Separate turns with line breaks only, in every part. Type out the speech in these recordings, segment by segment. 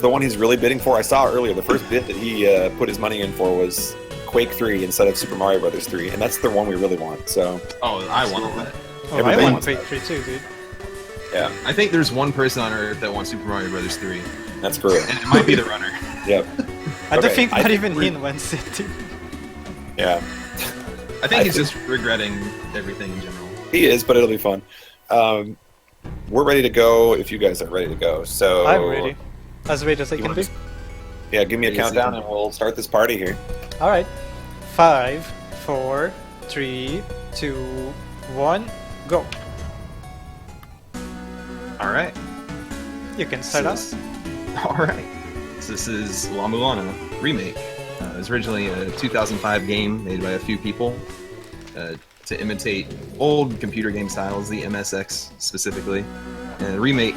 the one he's really bidding for. I saw earlier the first bid that he put his money in for was Quake 3 instead of Super Mario Brothers 3, and that's the one we really want. So.
Oh, I want that.
Oh, I want Quake 3 too, dude.
Yeah.
I think there's one person on Earth that wants Super Mario Brothers 3.
That's correct.
And it might be the runner.
Yep.
I don't think not even he wants it.
Yeah.
I think he's just regretting everything in general.
He is, but it'll be fun. We're ready to go if you guys are ready to go. So
I'm ready. As ready as I can be.
Yeah, give me a countdown and we'll start this party here.
Alright. 5, 4, 3, 2, 1, go.
Alright.
You can start us.
Alright. So this is La-Mulana Remake. It was originally a 2005 game made by a few people to imitate old computer game styles, the MSX specifically. And the remake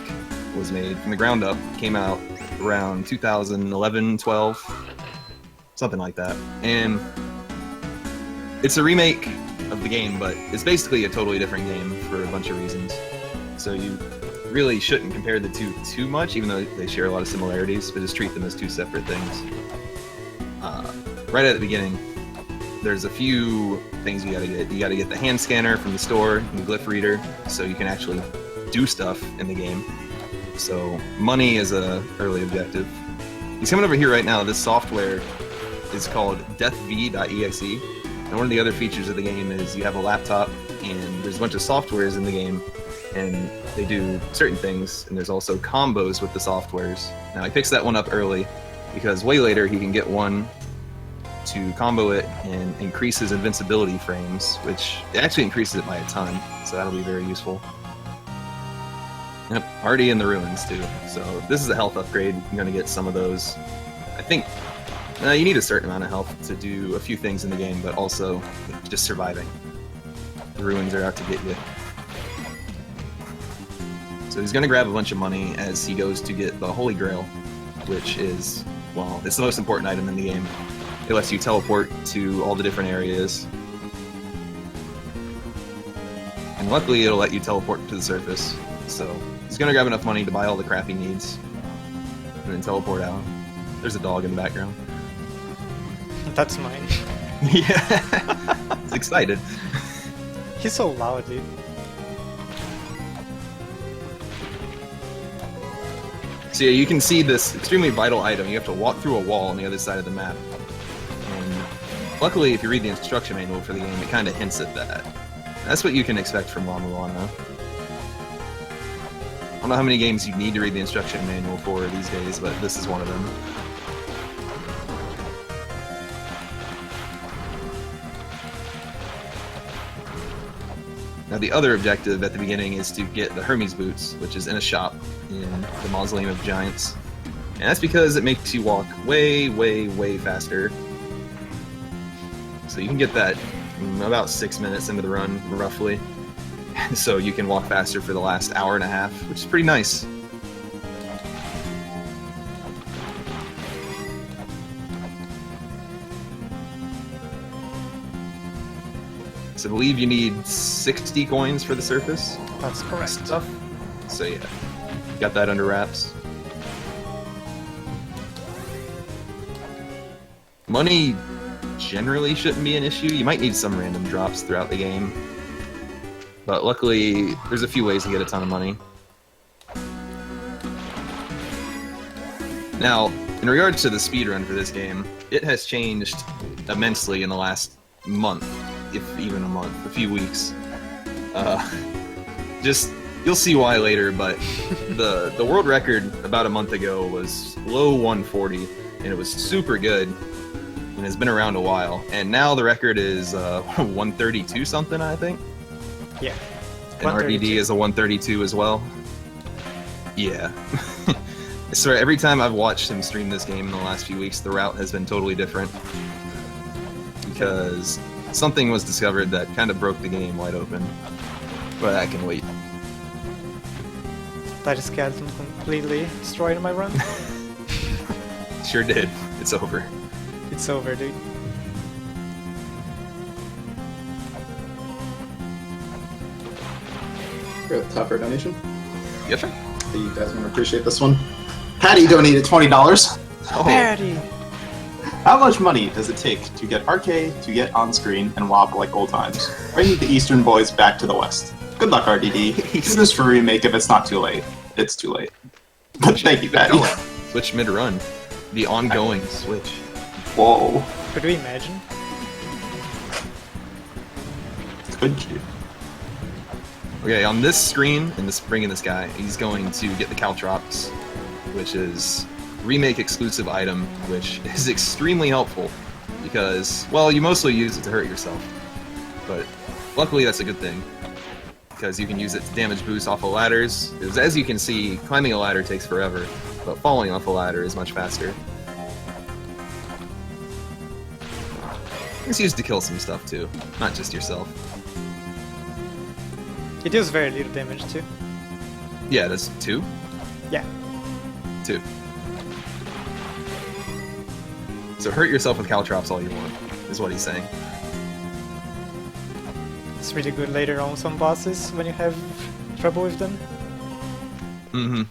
was made from the ground up, came out around 2011, 12, something like that. And it's a remake of the game, but it's basically a totally different game for a bunch of reasons. So you really shouldn't compare the two too much, even though they share a lot of similarities, but just treat them as two separate things. Right at the beginning, there's a few things you gotta get. You gotta get the hand scanner from the store and the glyph reader, so you can actually do stuff in the game. So money is a early objective. He's coming over here right now. This software is called deathv.exe, and one of the other features of the game is you have a laptop, and there's a bunch of softwares in the game, and they do certain things, and there's also combos with the softwares. Now he picks that one up early, because way later he can get one to combo it and increase his invincibility frames, which it actually increases it by a ton, so that'll be very useful. Yep, already in the ruins too. So this is a health upgrade. I'm going to get some of those. I think you need a certain amount of health to do a few things in the game, but also just surviving. The ruins are out to get you. So he's going to grab a bunch of money as he goes to get the Holy Grail, which is, well, it's the most important item in the game. It lets you teleport to all the different areas. And luckily it'll let you teleport to the surface. So he's gonna grab enough money to buy all the crap he needs. And then teleport out. There's a dog in the background.
That's mine.
Yeah. He's excited.
He's so loud, dude.
So yeah, you can see this extremely vital item. You have to walk through a wall on the other side of the map. Luckily, if you read the instruction manual for the game, it kind of hints at that. That's what you can expect from La-Mulana. I don't know how many games you need to read the instruction manual for these days, but this is one of them. Now the other objective at the beginning is to get the Hermes boots, which is in a shop in the Mausoleum of Giants. And that's because it makes you walk way, way, way faster. So you can get that about 6 minutes into the run, roughly. So you can walk faster for the last hour and a half, which is pretty nice. So I believe you need 60 coins for the surface.
That's correct.
Stuff. So yeah, got that under wraps. Money generally shouldn't be an issue. You might need some random drops throughout the game, but luckily there's a few ways to get a ton of money. Now, in regards to the speedrun for this game, it has changed immensely in the last month, if even a month, a few weeks. Just, you'll see why later, but the world record about a month ago was low 140, and it was super good. And has been around a while, and now the record is 132 something, I think.
Yeah.
And RDD is a 132 as well. Yeah. I swear, every time I've watched him stream this game in the last few weeks, the route has been totally different. Because something was discovered that kind of broke the game wide open. But I can wait.
That skeleton completely destroyed my run.
Sure did. It's over.
It's over, dude.
Got a tougher donation.
Yes, sir.
You guys want to appreciate this one. Patty donated $20.
Oh,
Parody!
How much money does it take to get RK to get on screen and wobble like old times? Bring the Eastern boys back to the West. Good luck, RDD. Do this for Remake if it's not too late. It's too late. But thank you, Patty.
Switch mid-run. The ongoing switch.
Whoa.
Could we imagine?
Could you?
Okay, on this screen, and this bringing this guy, he's going to get the Caltrops, which is Remake exclusive item, which is extremely helpful because, well, you mostly use it to hurt yourself, but luckily that's a good thing because you can use it to damage boost off of ladders. Because as you can see, climbing a ladder takes forever, but falling off a ladder is much faster. It's used to kill some stuff too, not just yourself.
It deals very little damage too.
Yeah, that's 2?
Yeah.
2. So hurt yourself with Caltrops all you want, is what he's saying.
It's really good later on some bosses when you have trouble with them.
Mm-hmm.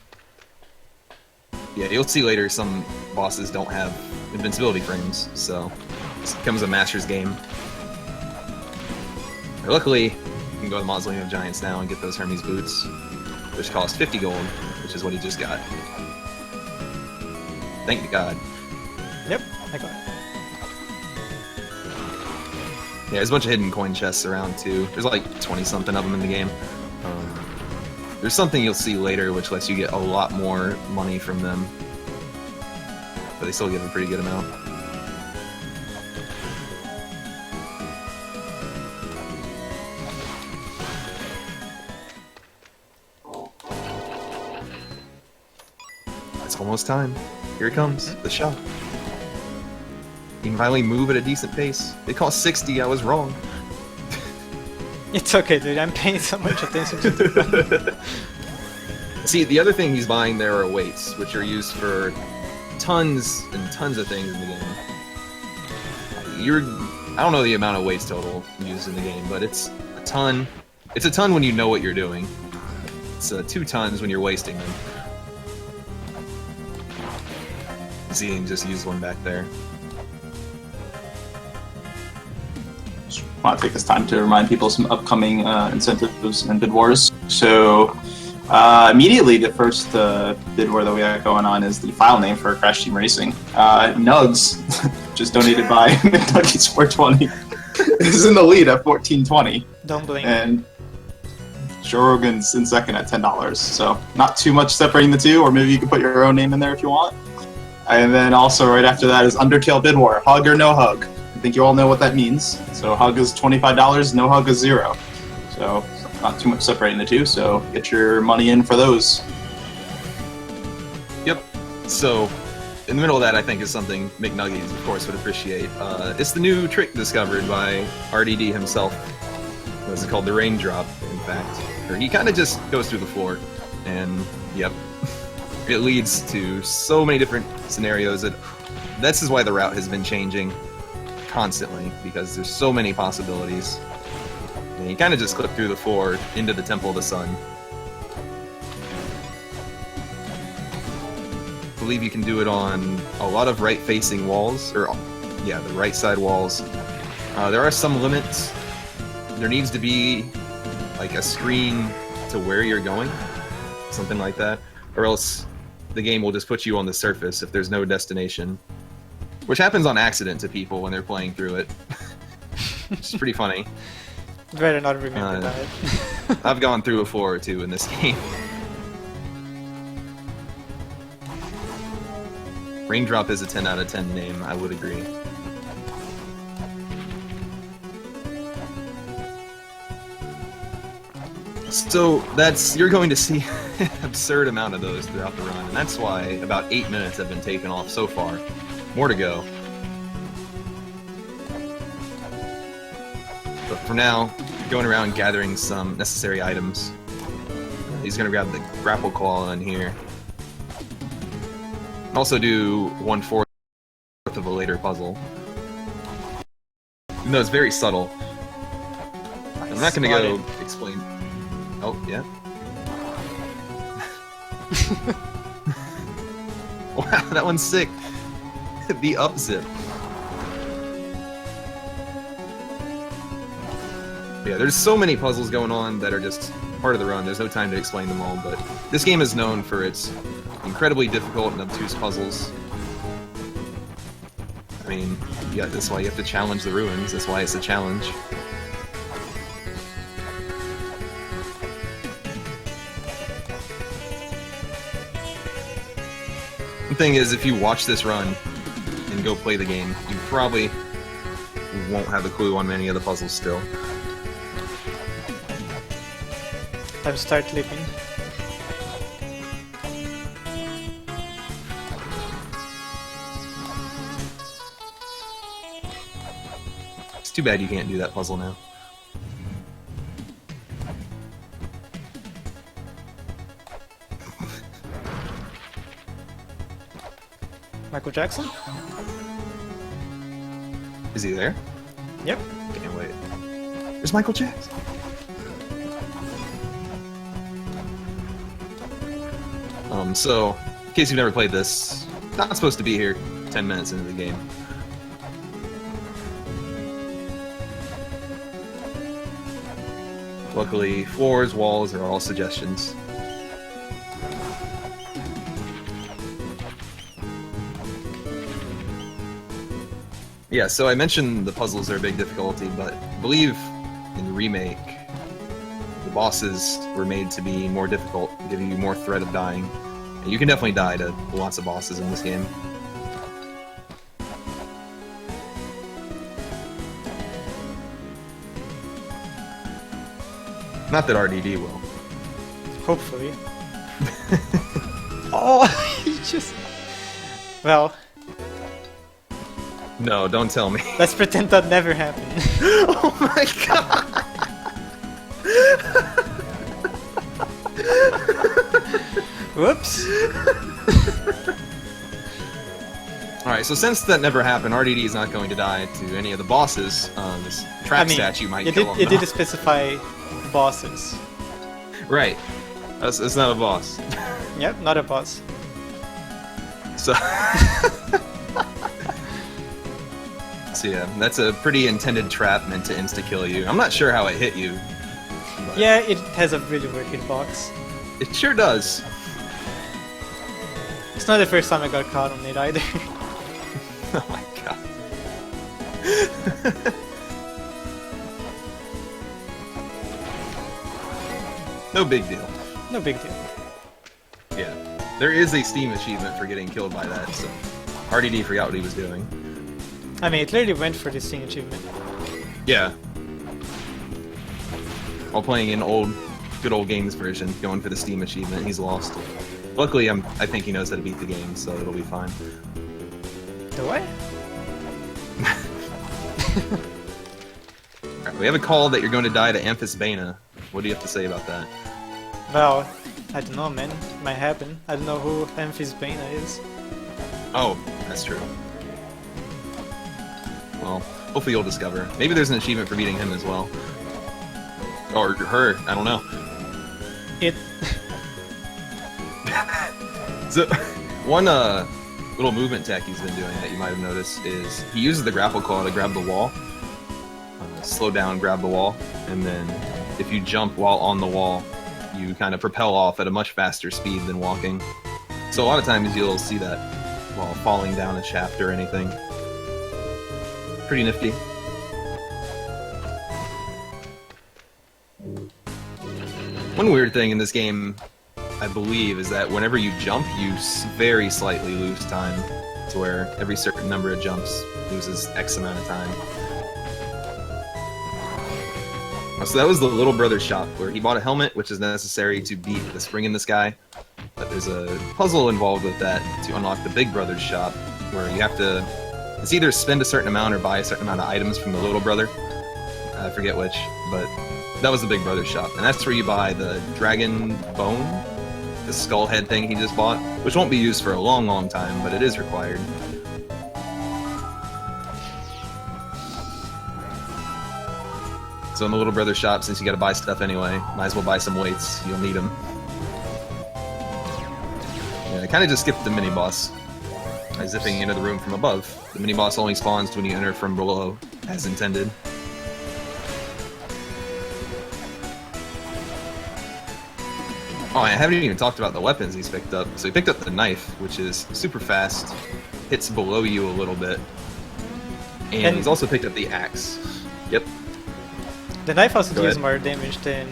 Yeah, you'll see later some bosses don't have invincibility frames, so it becomes a master's game. But luckily, you can go to the Mausoleum of Giants now and get those Hermes boots, which cost 50 gold, which is what he just got. Thank God.
Yep, I got it.
Yeah, there's a bunch of hidden coin chests around too. There's like 20-something of them in the game. There's something you'll see later which lets you get a lot more money from them. But they still give a pretty good amount. It's almost time. Here it comes, the shop. You can finally move at a decent pace. It cost 60, I was wrong.
It's okay, dude. I'm paying so much attention to the
See, the other thing he's buying there are weights, which are used for tons and tons of things in the game. I don't know the amount of weights total used in the game, but it's a ton. It's a ton when you know what you're doing. It's 2 tons when you're wasting them. See, he just used one back there.
I want to take this time to remind people of some upcoming incentives and bid wars. So immediately the first bid war that we got going on is the file name for Crash Team Racing. Nugs, just donated by McNuggies420, is in the lead at 1420.
Don't blink.
And Joe Rogan's in second at $10. So not too much separating the two, or maybe you can put your own name in there if you want. And then also right after that is Undertale Bid War, hug or no hug. I think you all know what that means. So hug is $25, no hug is 0. So not too much separating the two, so get your money in for those.
Yep. So in the middle of that, I think is something McNuggies, of course, would appreciate. It's the new trick discovered by RDD himself. What's it called? The Raindrop, in fact. Or he kind of just goes through the floor, and yep. It leads to so many different scenarios that this is why the route has been changing constantly, because there's so many possibilities. And you kind of just clip through the floor into the Temple of the Sun. I believe you can do it on a lot of right-facing walls, or yeah, the right side walls. There are some limits. There needs to be like a screen to where you're going, something like that, or else the game will just put you on the surface if there's no destination. Which happens on accident to people when they're playing through it. It's pretty funny.
Better not remember that.
I've gone through a floor or two in this game. Raindrop is a 10 out of 10 name, I would agree. So you're going to see an absurd amount of those throughout the run, and that's why about 8 minutes have been taken off so far. More to go. But for now, going around gathering some necessary items. He's gonna grab the grapple claw in here. Also do 1/4 of a later puzzle. Even though it's very subtle. I'm not gonna go explain. Oh, yeah? Wow, that one's sick. The up zip. Yeah, there's so many puzzles going on that are just part of the run. There's no time to explain them all, but this game is known for its incredibly difficult and obtuse puzzles. I mean, yeah, that's why you have to challenge the ruins. That's why it's a challenge. The thing is, if you watch this run and go play the game, you probably won't have a clue on many of the puzzles still.
Time to start leaping.
It's too bad you can't do that puzzle now.
Michael Jackson?
Is he there?
Yep.
Can't wait. There's Michael Jackson. So, in case you've never played this, not supposed to be here 10 minutes into the game. Luckily, floors, walls are all suggestions. Yeah, so I mentioned the puzzles are a big difficulty, but I believe in Remake, the bosses were made to be more difficult, giving you more threat of dying. And you can definitely die to lots of bosses in this game. Not that RDD will.
Hopefully. Oh, he just... Well,
No, don't tell me.
let's pretend that never happened.
Oh my god!
Whoops.
Alright, so since that never happened, RDD is not going to die to any of the bosses. This trap statue might kill him.
It
though.
did specify bosses.
Right. That's not a boss.
Yep, not a boss.
So... So yeah, that's a pretty intended trap meant to insta-kill you. I'm not sure how it hit you. But
Yeah, it has a really weird hitbox.
it sure does.
It's not the first time I got caught on it either.
Oh my god. No big deal.
No big deal.
Yeah. There is a Steam achievement for getting killed by that, so RDD forgot what he was doing.
I mean, it literally went for this thing achievement.
Yeah. While playing an good old games version, going for the Steam achievement, he's lost. Luckily, I think he knows how to beat the game, so it'll be fine.
Do I?
Alright, we have a call that you're going to die to Amphis Bana. What do you have to say about that?
Well, I don't know, man. It might happen. I don't know who Amphis Bana is.
Oh, that's true. Well, hopefully you'll discover. Maybe there's an achievement for beating him as well. Or her, I don't know.
It...
So, one little movement tech he's been doing that you might have noticed is he uses the grapple claw to grab the wall. Slow down, grab the wall, and then if you jump while on the wall, you kind of propel off at a much faster speed than walking. So a lot of times you'll see that while falling down a shaft or anything. Pretty nifty. One weird thing in this game, I believe, is that whenever you jump, you very slightly lose time, to where every certain number of jumps loses X amount of time. So that was the little brother's shop, where he bought a helmet, which is necessary to beat the spring in the sky. But there's a puzzle involved with that to unlock the big brother's shop, where you have to... It's either spend a certain amount or buy a certain amount of items from the little brother. I forget which, but that was the big brother's shop. And that's where you buy the dragon bone, the skull head thing he just bought, which won't be used for a long, long time, but it is required. So in the little brother shop, since you gotta buy stuff anyway, might as well buy some weights. You'll need them. Yeah, I kind of just skipped the mini-boss. by zipping into the room from above. The mini-boss only spawns when you enter from below, as intended. Oh, I haven't even talked about the weapons he's picked up. So he picked up the knife, which is super fast, hits below you a little bit, and he's also picked up the axe. Yep.
The knife also deals more damage than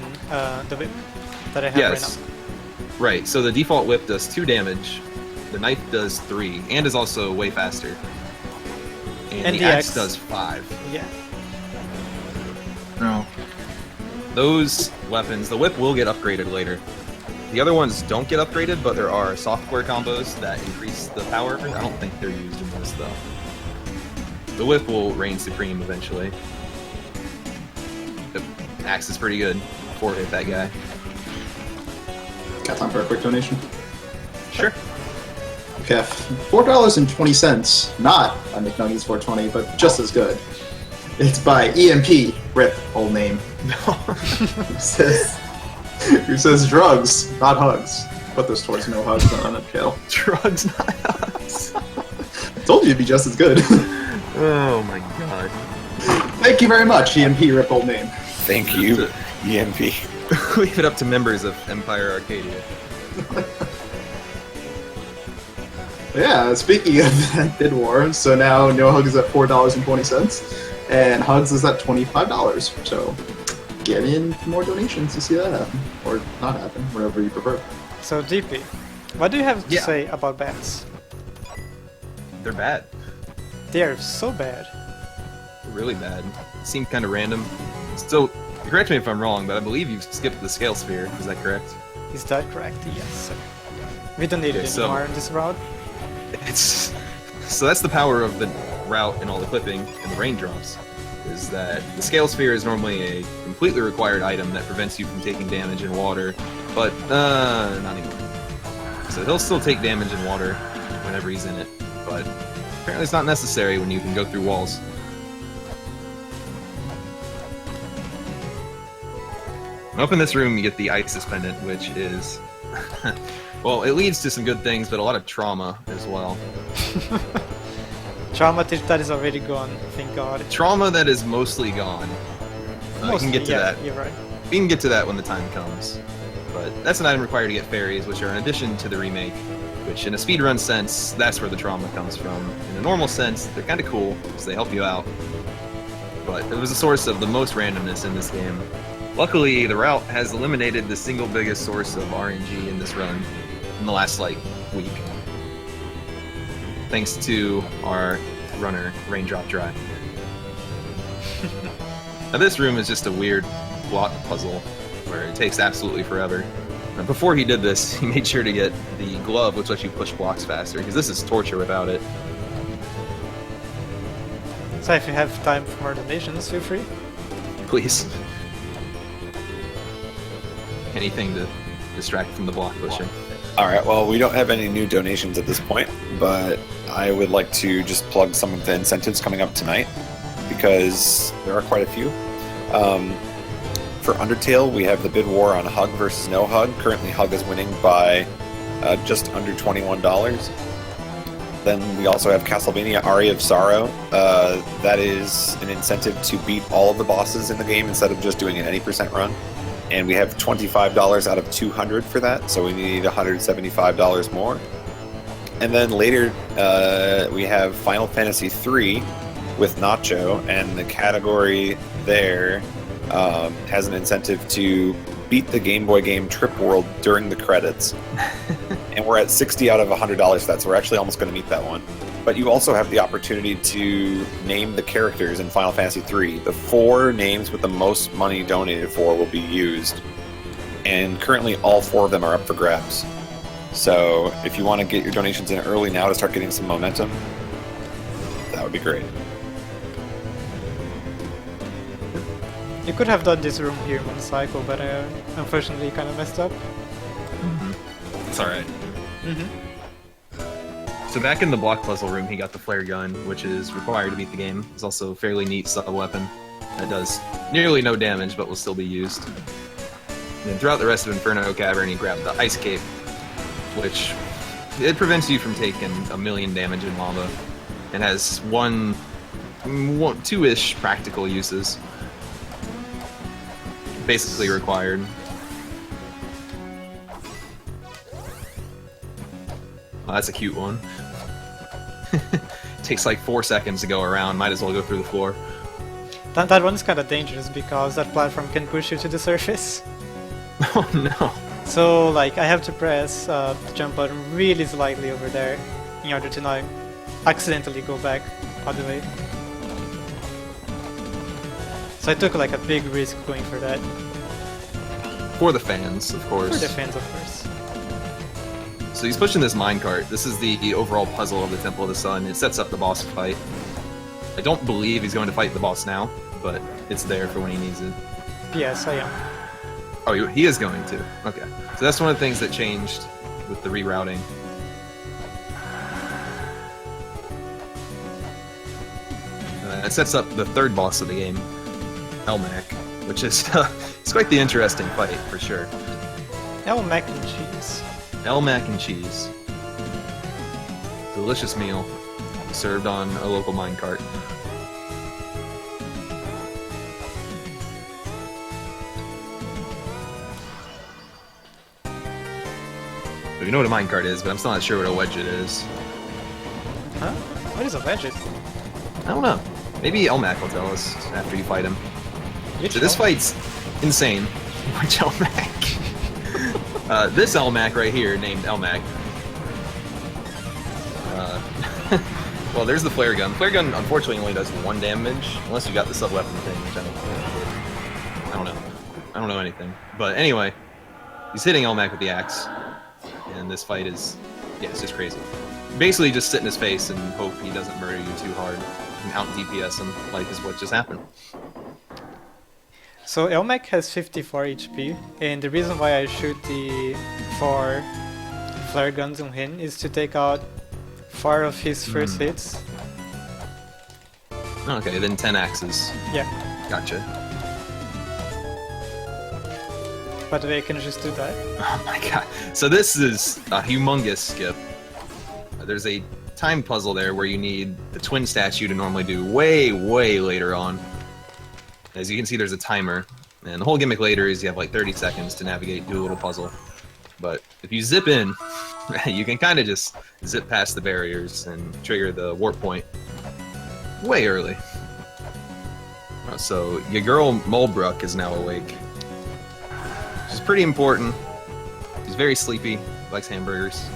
the whip that I have right now.
Right, so the default whip does 2 damage, the knife does 3, and is also way faster. And the axe does 5.
Yeah.
No. Those weapons, the whip will get upgraded later. The other ones don't get upgraded, but there are software combos that increase the power. I don't think they're used in this, though. The whip will reign supreme eventually. The axe is pretty good. 4-hit that guy.
Got time for a quick donation?
Sure.
Okay, $4.20. Not a McNuggies 420, but just as good. It's by EMP, rip, old name. Who says drugs, not hugs. Put this towards no hugs on Undertale.
Drugs, not hugs.
Told you it'd be just as good.
Oh my god.
Thank you very much, EMP, rip, old name.
Thank you, EMP.
Leave it up to members of Empire Arcadia.
Yeah, speaking of that bid war, so now no hugs is at $4.20, and hugs is at $25. So get in more donations to see that happen, or not happen, whatever you prefer.
So DP, what do you have to say about bats?
They're bad.
They are so bad.
They're really bad. Seem kind of random. Still, correct me if I'm wrong, but I believe you've skipped the scale sphere. Is that correct?
Is that correct? Yes. We don't need it anymore in this route.
So that's the power of the route and all the clipping and the raindrops. Is that the scale sphere is normally a completely required item that prevents you from taking damage in water, but not anymore. So he'll still take damage in water whenever he's in it, but apparently it's not necessary when you can go through walls. And up in this room you get the Isis pendant, which is well, it leads to some good things, but a lot of trauma as well.
Trauma that is already gone, thank God.
Trauma that is mostly gone. We can get to that.
You're right.
We can get to that when the time comes. But that's an item required to get fairies, which are in addition to the remake, which in a speedrun sense, that's where the trauma comes from. In a normal sense, they're kind of cool, because they help you out. But it was a source of the most randomness in this game. Luckily, the route has eliminated the single biggest source of RNG in this run in the last, week. Thanks to our runner, RaindropDry. Now this room is just a weird block puzzle where it takes absolutely forever. Now, before he did this, he made sure to get the glove, which lets you push blocks faster, because this is torture without it.
So if you have time for more donations, feel free.
Please. Anything to distract from the block pushing.
Alright, well, we don't have any new donations at this point, but I would like to just plug some of the incentives coming up tonight, because there are quite a few. For Undertale, we have the bid war on Hug versus no Hug. Currently, Hug is winning by just under $21. Then we also have Castlevania Aria of Sorrow. That is an incentive to beat all of the bosses in the game instead of just doing an 80% run. And we have $25 out of $200 for that, so we need $175 more. And then later, we have Final Fantasy III with Nacho, and the category there has an incentive to beat the Game Boy game Trip World during the credits. And we're at 60 out of $100 for that, so we're actually almost going to meet that one. But you also have the opportunity to name the characters in Final Fantasy III. The 4 names with the most money donated for will be used. And currently all 4 of them are up for grabs. So if you want to get your donations in early now to start getting some momentum, that would be great.
You could have done this room here in one cycle, but unfortunately kind of messed up.
It's alright.
Mm-hmm.
So back in the block puzzle room, he got the flare gun, which is required to beat the game. It's also a fairly neat sub-weapon that does nearly no damage, but will still be used. And then throughout the rest of Inferno Cavern, he grabbed the ice cape, which it prevents you from taking 1,000,000 damage in lava, and has two-ish practical uses. Basically required. Oh, that's a cute one. Takes like 4 seconds to go around. Might as well go through the floor.
That one's kind of dangerous because that platform can push you to the surface.
Oh no.
So like I have to press the jump button really slightly over there in order to not accidentally go back all the way. So I took like a big risk going for that.
For the fans, of course.
For the fans, of course.
So he's pushing this minecart. This is the overall puzzle of the Temple of the Sun. It sets up the boss fight. I don't believe he's going to fight the boss now, but it's there for when he needs it.
Yes, I am.
Oh, he is going to. Okay. So that's one of the things that changed with the rerouting. It sets up the third boss of the game, Elmac, which is it's quite the interesting fight, for sure.
Mac and cheese.
Mac and cheese. Delicious meal served on a local minecart. You know what a minecart is, but I'm still not sure what a wedget is.
Huh? What is a wedget?
I don't know. Maybe Elmac will tell us after you fight him. So this
Elmac?
fight's insane. Which Elmac? This Elmac right here, named Elmac. Well, there's the flare gun. The flare gun, unfortunately, only does 1 damage, unless you got the sub-weapon thing, which I don't know. I don't know anything. But anyway, he's hitting Elmac with the axe, and this fight is, yeah, it's just crazy. Basically, just sit in his face and hope he doesn't murder you too hard, and out-DPS him, like is what just happened.
So Elmac has 54 HP, and the reason why I shoot the 4 flare guns on him is to take out 4 of his first hits.
Okay, then 10 axes.
Yeah.
Gotcha.
By the way, I can just do that.
Oh my god. So this is a humongous skip. There's a time puzzle there where you need the twin statue to normally do way, way later on. As you can see, there's a timer. And the whole gimmick later is you have like 30 seconds to navigate, do a little puzzle. But if you zip in, you can kind of just zip past the barriers and trigger the warp point way early. So your girl Mulbrook is now awake. She's pretty important. She's very sleepy, likes hamburgers.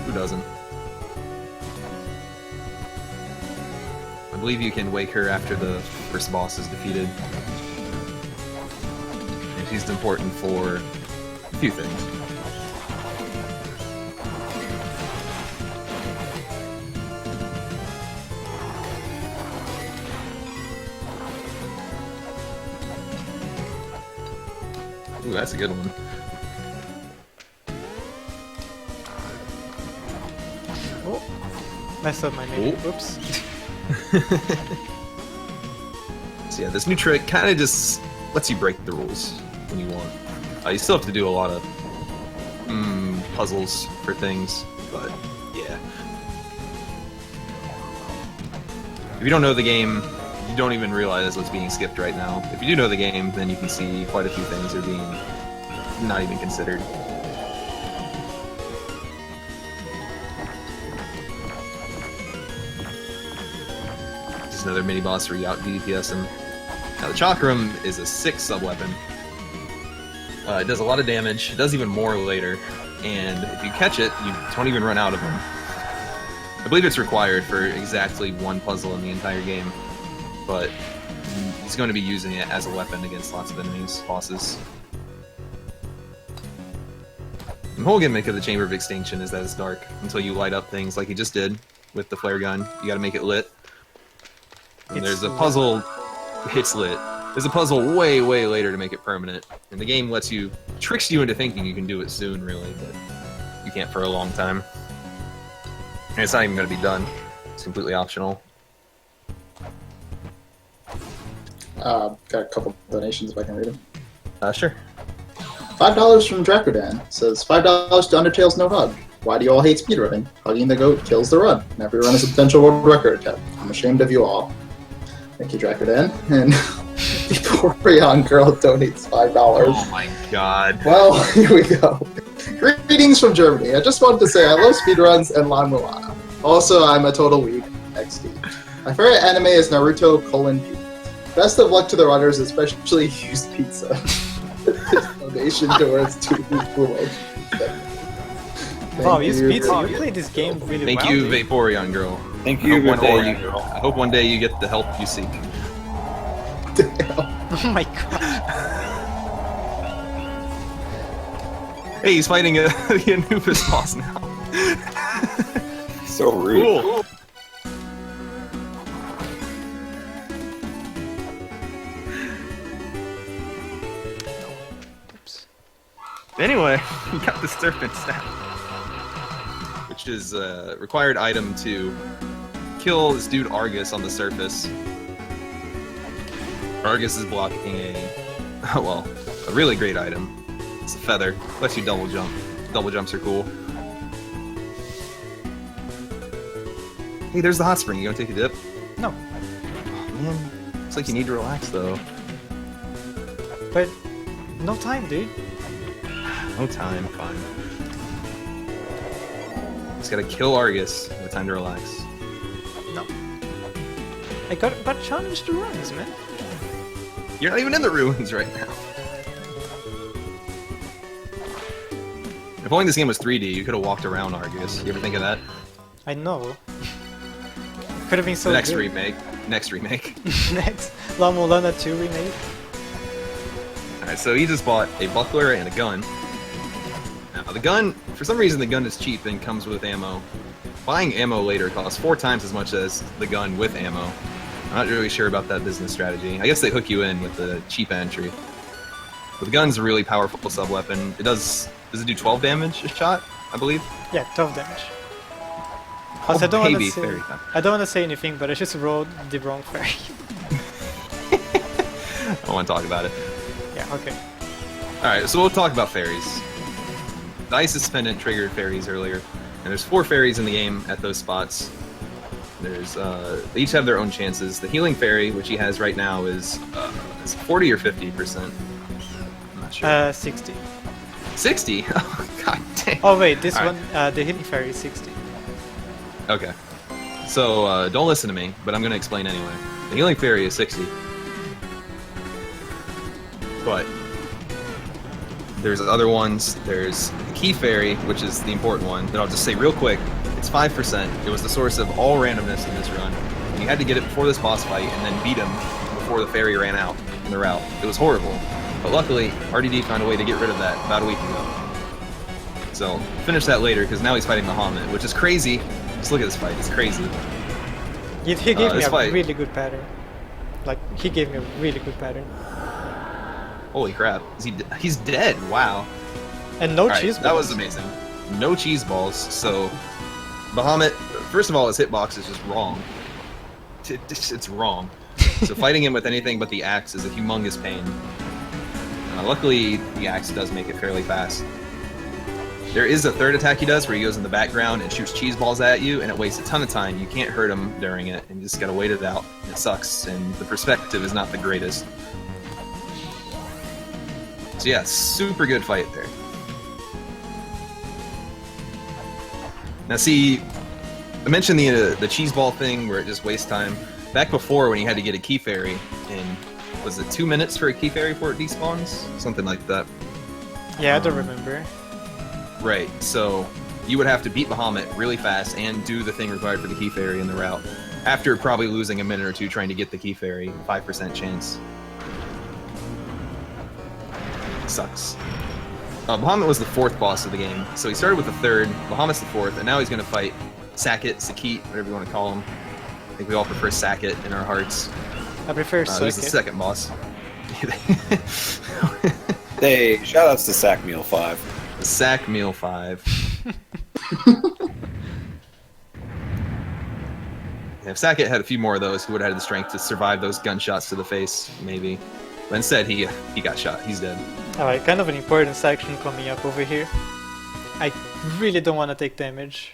Who doesn't? I believe you can wake her after the first boss is defeated. And she's important for a few things. Ooh, that's a good one.
Oh, messed up my name.
Oh.
Oops.
So yeah, this new trick kind of just lets you break the rules when you want. You still have to do a lot of puzzles for things, but yeah. If you don't know the game, you don't even realize what's being skipped right now. If you do know the game, then you can see quite a few things are being not even considered. Just another mini boss where you out DPS him. Now the Chakram is a 6 sub-weapon. It does a lot of damage, it does even more later, and if you catch it, you don't even run out of them. I believe it's required for exactly 1 puzzle in the entire game, but he's going to be using it as a weapon against lots of enemies, bosses. The whole gimmick of the Chamber of Extinction is that it's dark until you light up things like he just did with the flare gun. You gotta make it lit. And there's a puzzle, it's lit. There's a puzzle way, way later to make it permanent. And the game tricks you into thinking you can do it soon, really, but you can't for a long time. And it's not even gonna be done. It's completely optional.
Got a couple donations if I can read them.
Sure.
$5 from Dracodan says $5 to Undertale's No Hug. Why do you all hate speedrunning? Hugging the goat kills the run. And every run is a potential world record attempt. I'm ashamed of you all. Thank you, Dracoden. And the poor young girl donates $5.
Oh my god.
Well, here we go. Greetings from Germany. I just wanted to say I love speedruns and La-Mulana. Also, I'm a total weeb. XD. My favorite anime is Naruto : P. Best of luck to the runners, especially used pizza. Donation towards two promotions.
Wow, you pizza. You played this game really
Thank
well.
you,
dude.
Vaporeon girl.
Thank
I
you.
hope, one day
Vaporeon
you,
girl.
I hope one day you get the help you seek.
Oh my god.
Hey, he's fighting the Anubis boss now.
So rude.
Cool.
Oops.
Anyway, you got the serpent staff, which is a required item to kill this dude Argus on the surface. Argus is blocking a, well, a really great item. It's a feather. Lets you double jump. Double jumps are cool. Hey, there's the hot spring. You gonna take a dip?
No,
Oh, man, looks like you need to relax though.
but no time, dude.
No time, fine. Just gotta kill Argus. No time to relax.
No. I got challenged to runs, man.
You're not even in the ruins right now. If only this game was 3D, you could have walked around Argus. You ever think of that?
I know. Could have been so
The next
good.
remake. Next remake.
Next, La-Mulana 2 remake.
Alright, so he just bought a buckler and a gun. Now, the gun, for some reason, the gun is cheap and comes with ammo. Buying ammo later costs 4 times as much as the gun with ammo. I'm not really sure about that business strategy. I guess they hook you in with the cheap entry. But the gun's a really powerful sub-weapon. It does it do 12 damage a shot, I believe?
Yeah, 12 damage.
Oh,
Also, I don't want
baby,
to say.
fairy time.
I don't want to say anything, but I just rolled the wrong fairy.
I don't want to talk about it.
Yeah. Okay.
Alright, so we'll talk about fairies. The Ice Suspendant triggered fairies earlier, and there's 4 fairies in the game at those spots. There's, they each have their own chances. The Healing Fairy, which he has right now, is 40 or 50%. I'm not sure.
60.
60? Oh, god damn.
Oh wait, this
Alright.
one, the healing fairy is 60.
Okay. So, don't listen to me, but I'm gonna explain anyway. The Healing Fairy is 60. But there's other ones. There's the Key Fairy, which is the important one, that I'll just say real quick. It's 5%. It was the source of all randomness in this run. And you had to get it before this boss fight and then beat him before the fairy ran out in the route. It was horrible. But luckily, RDD found a way to get rid of that about a week ago. So, finish that later, because now he's fighting Bahamut, which is crazy. Just look at this fight, it's crazy.
He gave me
this
a
fight-
really good pattern. Like, he gave me a really good pattern.
Holy crap. He's dead, wow.
And no
Alright,
cheese
that was
balls.
amazing. No cheese balls, so... Bahamut, first of all, his hitbox is just wrong. It's wrong. So fighting him with anything but the axe is a humongous pain. Luckily, the axe does make it fairly fast. There is a third attack he does where he goes in the background and shoots cheese balls at you, and it wastes a ton of time. You can't hurt him during it, and you just gotta wait it out. It sucks, and the perspective is not the greatest. So yeah, super good fight there. Now see, I mentioned the cheese ball thing where it just wastes time. Back before when you had to get a key fairy in, was it 2 minutes for a key fairy before it despawns? Something like that.
Yeah, I don't remember.
Right, so you would have to beat Bahamut really fast and do the thing required for the key fairy in the route. After probably losing a minute or two trying to get the key fairy, 5% chance. Sucks. Bahamut was the 4th boss of the game, so he started with the 3rd, Bahamut's the 4th, and now he's gonna fight Sackett, Sakit, whatever you want to call him. I think we all prefer Sackett in our hearts.
I prefer
Who's the
Circuit.
2nd boss.
Hey, shoutouts to Sack Meal 5.
Sack Meal 5. If Sackett had a few more of those, he would have had the strength to survive those gunshots to the face, maybe. But instead, he got shot. He's dead.
Alright, kind of an important section coming up over here. I really don't want to take damage.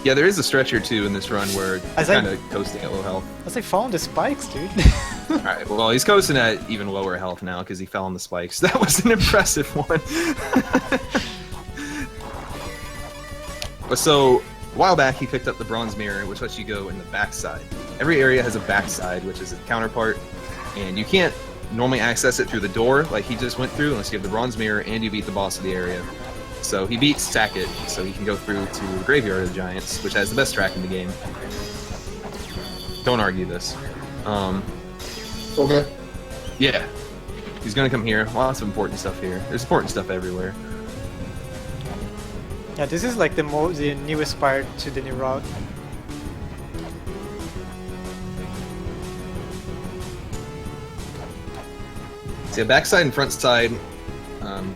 Yeah, there is a stretch or two in this run where he's
As I-
kind of coasting at low health.
As I found the spikes, dude.
Alright, well, he's coasting at even lower health now because he fell on the spikes. That was an impressive one. But so, a while back, he picked up the bronze mirror, which lets you go in the backside. Every area has a backside, which is a counterpart, and you can't normally access it through the door like he just went through unless you have the bronze mirror and you beat the boss of the area. So he beats Sackett, so he can go through to the Graveyard of the Giants, which has the best track in the game. Don't argue this.
Okay.
Yeah. He's gonna come here. Lots of important stuff here. There's important stuff everywhere.
Yeah, this is like the newest part to the new route.
So yeah, backside and front side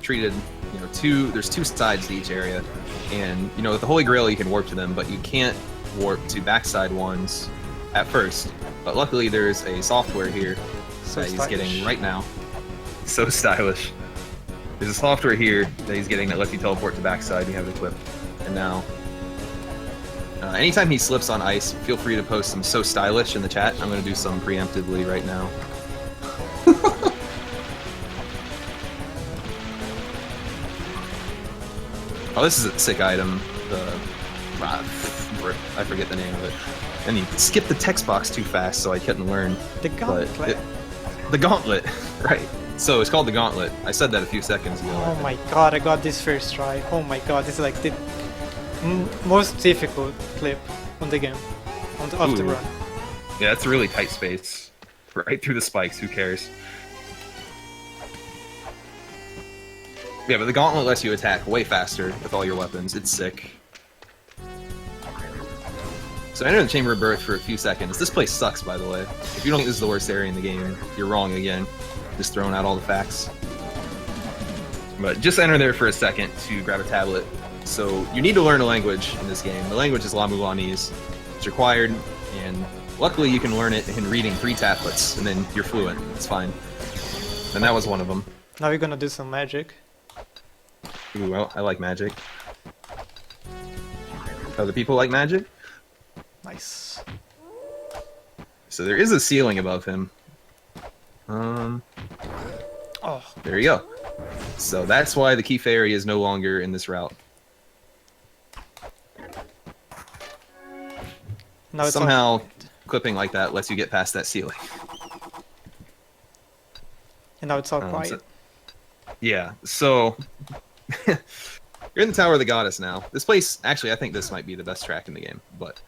treated, you know, there's two sides to each area. And, you know, with the Holy Grail you can warp to them, but you can't warp to backside ones at first. But luckily there's a software here
So
that he's
stylish.
getting right now. So stylish. There's a software here that he's getting that lets you teleport to backside. You have it equipped. And now, anytime he slips on ice, feel free to post some "so stylish" in the chat. I'm going to do some preemptively right now. Oh, this is a sick item. I forget the name of it. And you skipped the text box too fast, so I couldn't learn.
The
But
gauntlet.
the gauntlet, right? So it's called the gauntlet. I said that a few seconds ago.
Oh my god, I got this first try. Oh my god, this is like the most difficult clip on the game. Of the
Ooh.
run.
Yeah, it's a really tight space. Right through the spikes, who cares? Yeah, but the gauntlet lets you attack way faster with all your weapons. It's sick. So enter the Chamber of Birth for a few seconds. This place sucks, by the way. If you don't think this is the worst area in the game, you're wrong again. Just throwing out all the facts. But just enter there for a second to grab a tablet. So you need to learn a language in this game. The language is La-Mulanese. It's required, and luckily you can learn it in reading 3 tablets, and then you're fluent. It's fine. And that was one of them.
Now we're gonna do some magic.
Ooh, well, I like magic. Other people like magic?
Nice.
So there is a ceiling above him.
Oh,
There you go. So that's why the key fairy is no longer in this route.
now it's all
Somehow,
complete.
clipping like that lets you get past that ceiling.
And now it's all
Um,
quiet.
so- Yeah, so... You're in the Tower of the Goddess now. This place, actually, I think this might be the best track in the game, but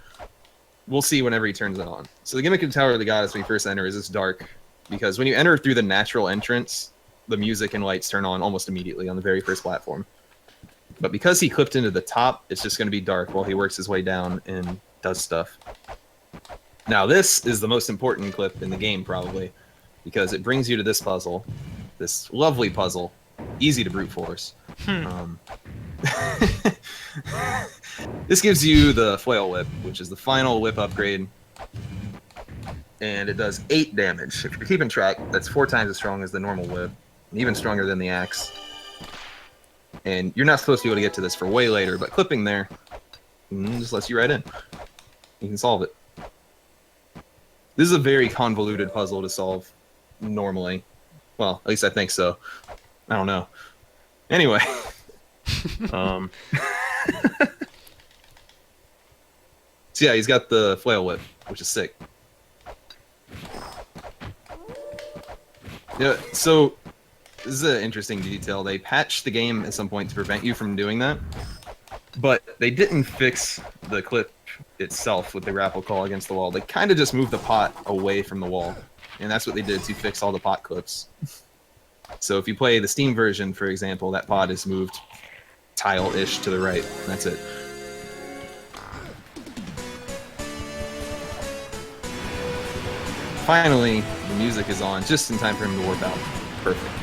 we'll see whenever he turns it on. So the gimmick of the Tower of the Goddess when you first enter is it's dark, because when you enter through the natural entrance, the music and lights turn on almost immediately on the very first platform. But because he clipped into the top, it's just going to be dark while he works his way down and does stuff. Now this is the most important clip in the game, probably, because it brings you to this puzzle, this lovely puzzle, easy to brute force. This gives you the Flail Whip, which is the final whip upgrade, and it does 8 damage. If you're keeping track, that's 4 times as strong as the normal whip, and even stronger than the axe. And you're not supposed to be able to get to this for way later, but clipping there just lets you right in. You can solve it. This is a very convoluted puzzle to solve normally. Well, at least I think so. I don't know. Anyway. So yeah, he's got the Flail Whip, which is sick. Yeah, so this is an interesting detail. They patched the game at some point to prevent you from doing that, but they didn't fix the clip itself with the grapple call against the wall. They kind of just moved the pot away from the wall, and that's what they did to fix all the pot clips. So if you play the Steam version, for example, that pot is moved tile-ish to the right, and that's it. Finally, the music is on just in time for him to warp out. Perfect.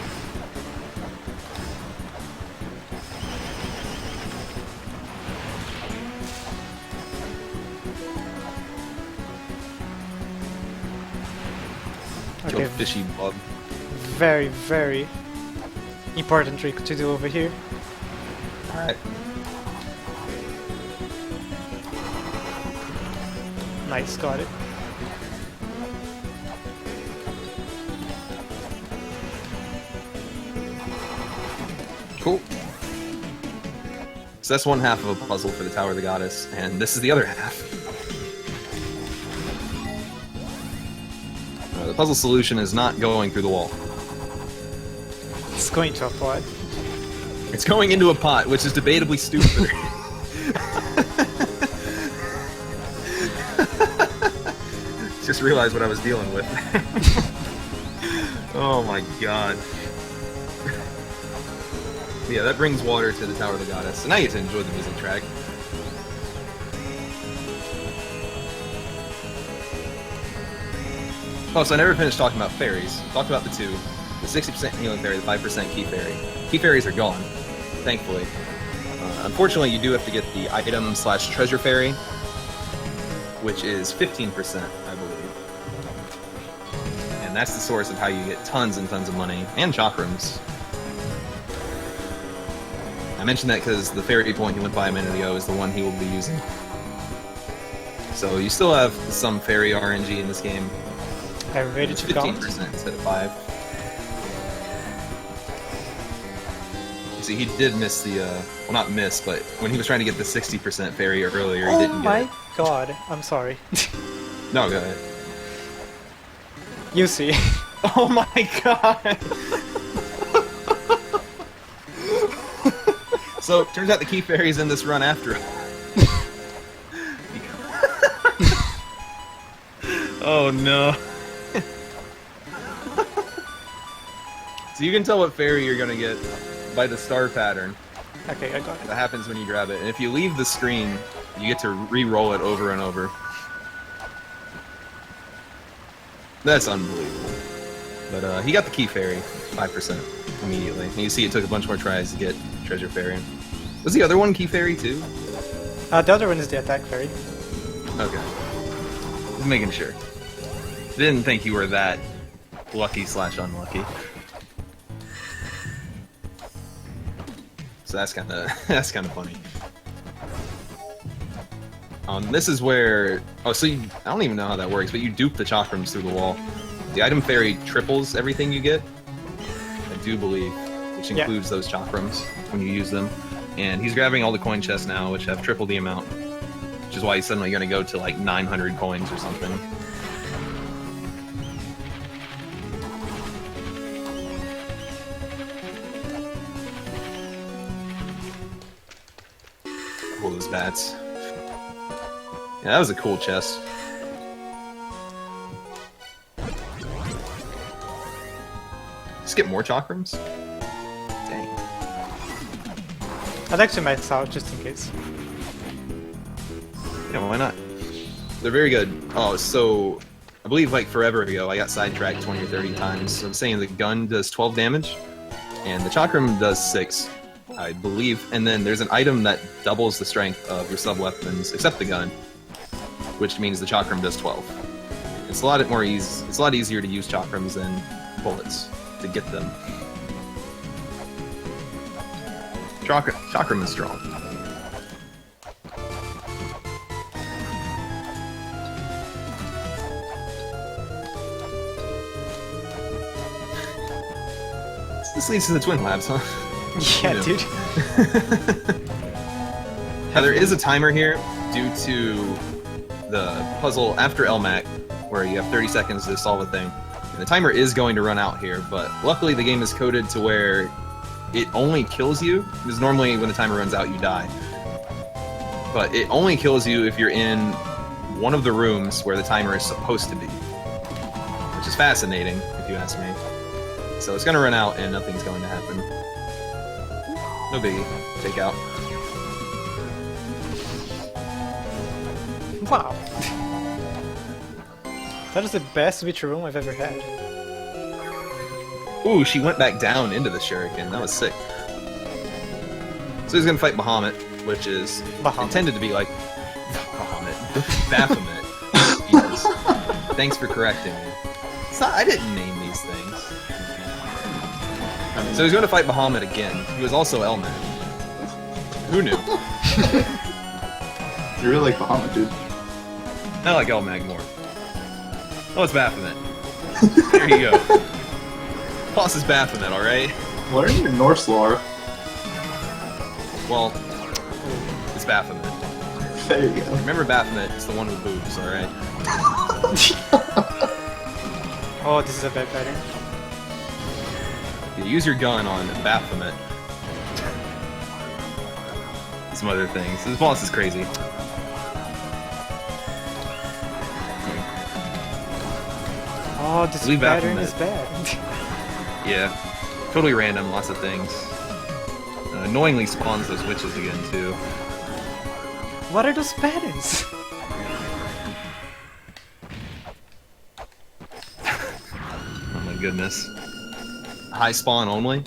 Kill
Okay,
fishy bug.
very, very important trick to do over here.
Alright.
Nice, got it.
Cool. So that's one half of a puzzle for the Tower of the Goddess, and this is the other half. The puzzle solution is not going through the wall.
It's going to a pot.
It's going into a pot, which is debatably stupid. Just realized what I was dealing with. Oh my god. Yeah, that brings water to the Tower of the Goddess, and now you get to enjoy the music track. Oh, so I never finished talking about fairies. Talked about the two. The 60% healing fairy, the 5% key fairy. Key fairies are gone, thankfully. Unfortunately, you do have to get the item/treasure fairy, which is 15%, I believe. And that's the source of how you get tons and tons of money, and chakrams. I mentioned that because the fairy point he went by a minute ago is the one he will be using. So you still have some fairy RNG in this game.
I'm ready
It's
to count.
15% instead of 5. See, he did miss the, well, not miss, but when he was trying to get the 60% fairy earlier, he
Oh
didn't
my
get it.
god, I'm sorry.
No, go ahead.
You see.
Oh my god! So, turns out the key fairy's in this run after all. Oh no. So you can tell what fairy you're gonna get by the star pattern
Okay, I got it.
that happens when you grab it. And if you leave the screen, you get to re-roll it over and over. That's unbelievable. But he got the key fairy, 5% immediately. And you see it took a bunch more tries to get treasure fairy. Was the other one key fairy too?
The other one is the attack fairy.
Okay. Just making sure. Didn't think you were that lucky/unlucky. So that's kind of funny. This is where I don't even know how that works, but you dupe the chakrams through the wall. The item fairy triples everything you get, I do believe, which includes those chakrams when you use them. And he's grabbing all the coin chests now, which have triple the amount, which is why he's suddenly going to go to like 900 coins or something. Cool, those bats. Yeah, that was a cool chest. Just get more chakrams? Dang.
I'd actually max out just in case.
Yeah, why not? They're very good. Oh, so I believe like forever ago I got sidetracked 20 or 30 times. So I'm saying the gun does 12 damage, and the chakram does 6, I believe. And then there's an item that doubles the strength of your sub-weapons, except the gun, which means the chakram does 12. It's a lot easier to use chakrams than bullets to get them. Chakram is strong. This leads to the Twin Labs, huh?
Yeah, dude.
Now, there is a timer here due to the puzzle after LMAC, where you have 30 seconds to solve a thing. And the timer is going to run out here, but luckily the game is coded to where it only kills you, because normally when the timer runs out you die. But it only kills you if you're in one of the rooms where the timer is supposed to be. Which is fascinating, if you ask me. So it's going to run out and nothing's going to happen. No biggie. Take out.
Wow. That is the best Witcher room I've ever had.
Ooh, she went back down into the shuriken. That was sick. So he's gonna fight Bahamut, which is intended to be like Baphomet. Jesus. Thanks for correcting me. I didn't name these things. So he's going to fight Bahamut again, who is also Elman. Who knew?
You really like Bahamut, dude.
I like Elmag more. Oh, it's Baphomet. There you go. Boss is Baphomet, alright?
Learn your Norse lore.
Well, it's Baphomet.
There you go.
Remember Baphomet, it's the one with boobs, alright?
Oh, this is a bad pattern.
You use your gun on Baphomet. Some other things. This boss is crazy.
Oh, this
Leave
pattern
Baphomet.
is bad.
Yeah. Totally random, lots of things. Annoyingly spawns those witches again, too.
What are those patterns?
Oh my goodness. High spawn only?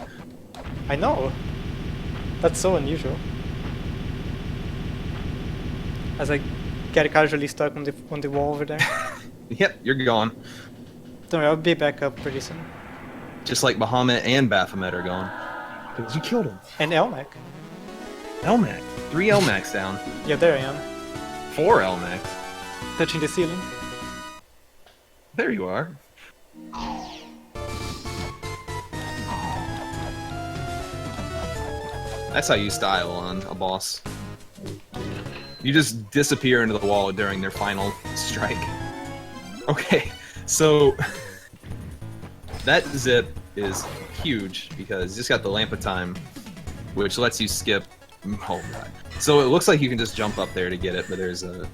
I know. That's so unusual. As I get casually stuck on the wall over there.
Yep, you're gone.
Don't worry, I'll be back up pretty soon.
Just like Bahamut and Baphomet are gone. Because you killed him.
And Elmac.
Elmac. 3 Elmacs down.
Yeah, there I am.
4 Elmacs.
Touching the ceiling.
There you are. That's how you style on a boss. You just disappear into the wall during their final strike. Okay, so that zip is huge because it's just got the Lamp of Time, which lets you skip. Oh god! So it looks like you can just jump up there to get it, but there's an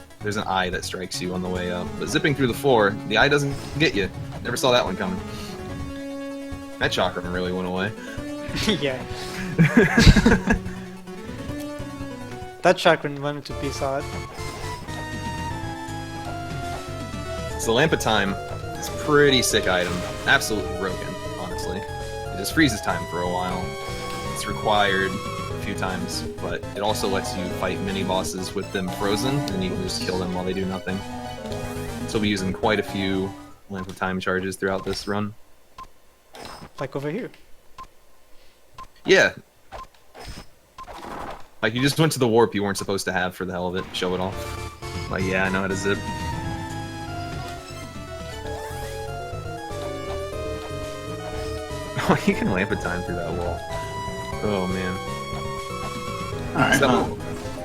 eye that strikes you on the way up. But zipping through the floor, the eye doesn't get you. Never saw that one coming. That chakra really went away.
Yeah. That chakra wanted to piece out.
So the Lamp of Time is a pretty sick item. Absolutely broken, honestly. It just freezes time for a while. It's required a few times, but it also lets you fight mini-bosses with them frozen, and you can just kill them while they do nothing. So we'll be using quite a few Lamp of Time charges throughout this run.
Like over here.
Yeah. Like, you just went to the warp you weren't supposed to have for the hell of it. Show it off. Like, yeah, I know how to zip. Oh, you can Lamp of Time through that wall. Oh, man.
Alright.
So,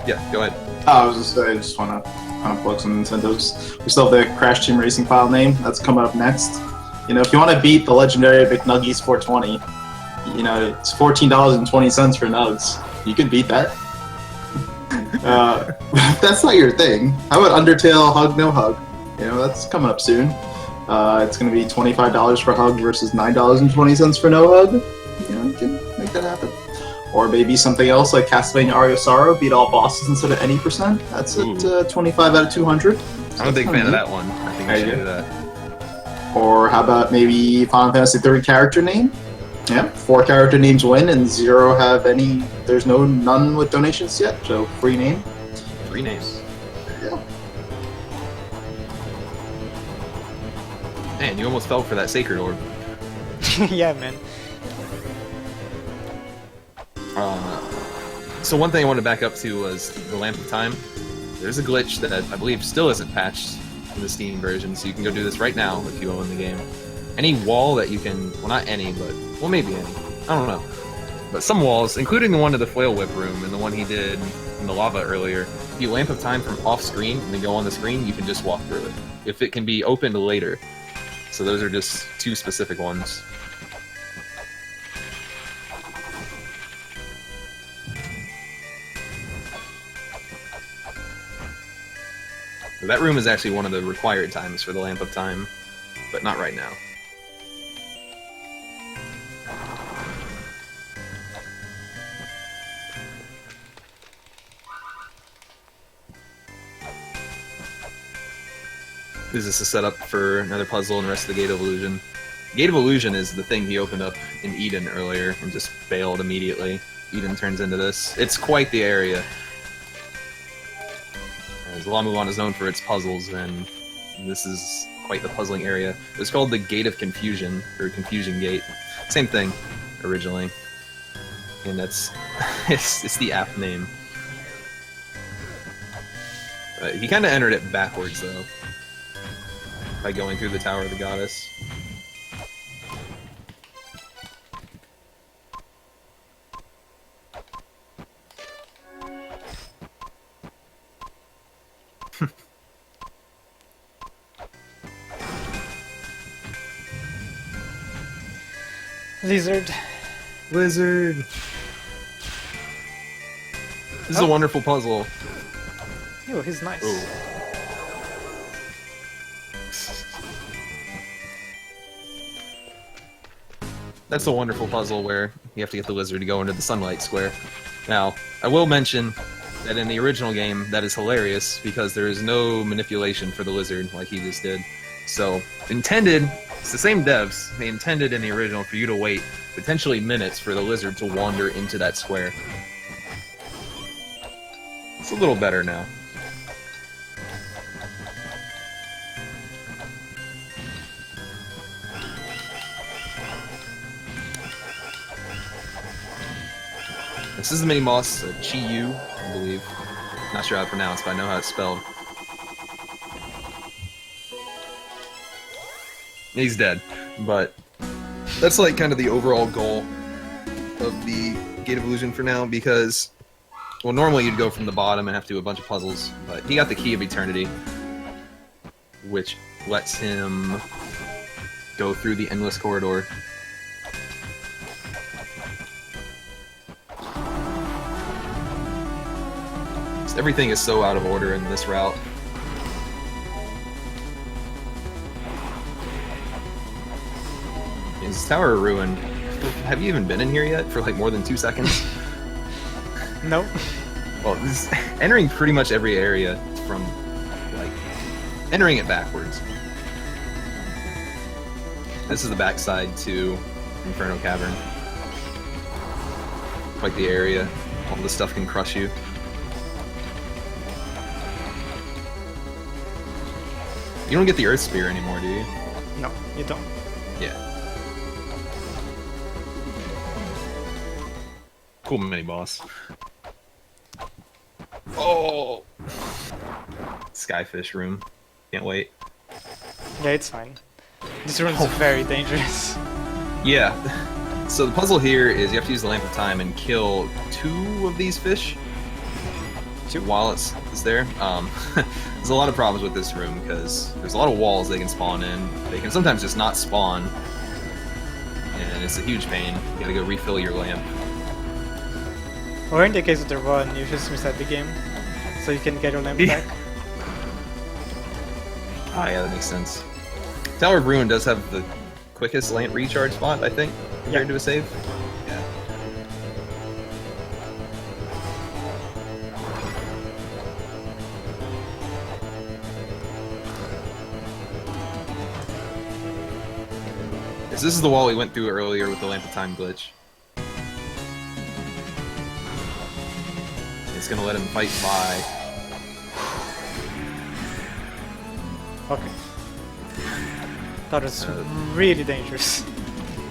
yeah, go ahead.
I was just I just want to kind of plug some Nintendos. We still have the Crash Team Racing file name. That's coming up next. You know, if you want to beat the legendary McNuggies 420, you know, it's $14.20 for nugs. You can beat that. If that's not your thing, how about Undertale Hug No Hug? You know, that's coming up soon. It's going to be $25 for Hug versus $9.20 for No Hug. You know, you can make that happen. Or maybe something else like Castlevania Aria of Sorrow, beat all bosses instead of any percent. That's at 25 out of 200. So
I'm a big fan of
neat.
that one. I think we should do that.
Or how about maybe Final Fantasy 3 character name? Yeah, 4 character names win and 0 have any. There's none with donations yet, so free name.
3 names.
Yeah.
Man, you almost fell for that Sacred Orb.
Yeah, man.
So one thing I wanted to back up to was the Lamp of Time. There's a glitch that I believe still isn't patched in the Steam version, so you can go do this right now if you own the game. Any wall that you can, well, not any, but, well, maybe any. I don't know. But some walls, including the one to the Flail Whip room and the one he did in the lava earlier, if you Lamp of Time from off screen and then go on the screen, you can just walk through it. If it can be opened later. So those are just 2 specific ones. That room is actually one of the required times for the Lamp of Time, but not right now. This is a setup for another puzzle and the rest of the Gate of Illusion. Gate of Illusion is the thing he opened up in Eden earlier and just failed immediately. Eden turns into this. It's quite the area. As La-Mulana is known for its puzzles, and this is quite the puzzling area. It was called the Gate of Confusion, or Confusion Gate. Same thing, originally. And that's... it's the apt name. He kind of entered it backwards, though. By going through the Tower of the Goddess.
Lizard.
Lizard! This is a wonderful puzzle.
Ew, he's nice.
Ooh. That's a wonderful puzzle where you have to get the lizard to go into the sunlight square. Now, I will mention that in the original game, that is hilarious because there is no manipulation for the lizard like he just did. So, intended, it's the same devs, they intended in the original for you to wait potentially minutes for the lizard to wander into that square. It's a little better now. This is the mini boss, Chi-Yu, I believe. Not sure how to pronounce, but I know how it's spelled. He's dead, but that's like kind of the overall goal of the Gate of Illusion for now, because, well, normally you'd go from the bottom and have to do a bunch of puzzles, but he got the Key of Eternity, which lets him go through the endless corridor. Everything is so out of order in this route. Is Tower ruined? Have you even been in here yet for like more than 2 seconds?
Nope.
Well, this is entering pretty much every area from, like, entering it backwards. This is the backside to Inferno Cavern. Like the area, all the stuff can crush you. You don't get the Earth Spear anymore, do you?
No, you don't.
Yeah. Cool mini boss. Oh! Skyfish room. Can't wait.
Yeah, it's fine. This room is very dangerous.
Yeah. So the puzzle here is you have to use the Lamp of Time and kill 2 of these fish while it's there. There's a lot of problems with this room because there's a lot of walls they can spawn in. They can sometimes just not spawn, and it's a huge pain. You gotta go refill your lamp.
Or in the case of the run, you just reset the game, so you can get your lamp back.
Ah, yeah, that makes sense. Tower of Ruin does have the quickest lamp recharge spot, I think, compared to a save. Yeah. This is the wall we went through earlier with the Lamp of Time glitch. It's gonna let him fight by.
Okay. That is really dangerous.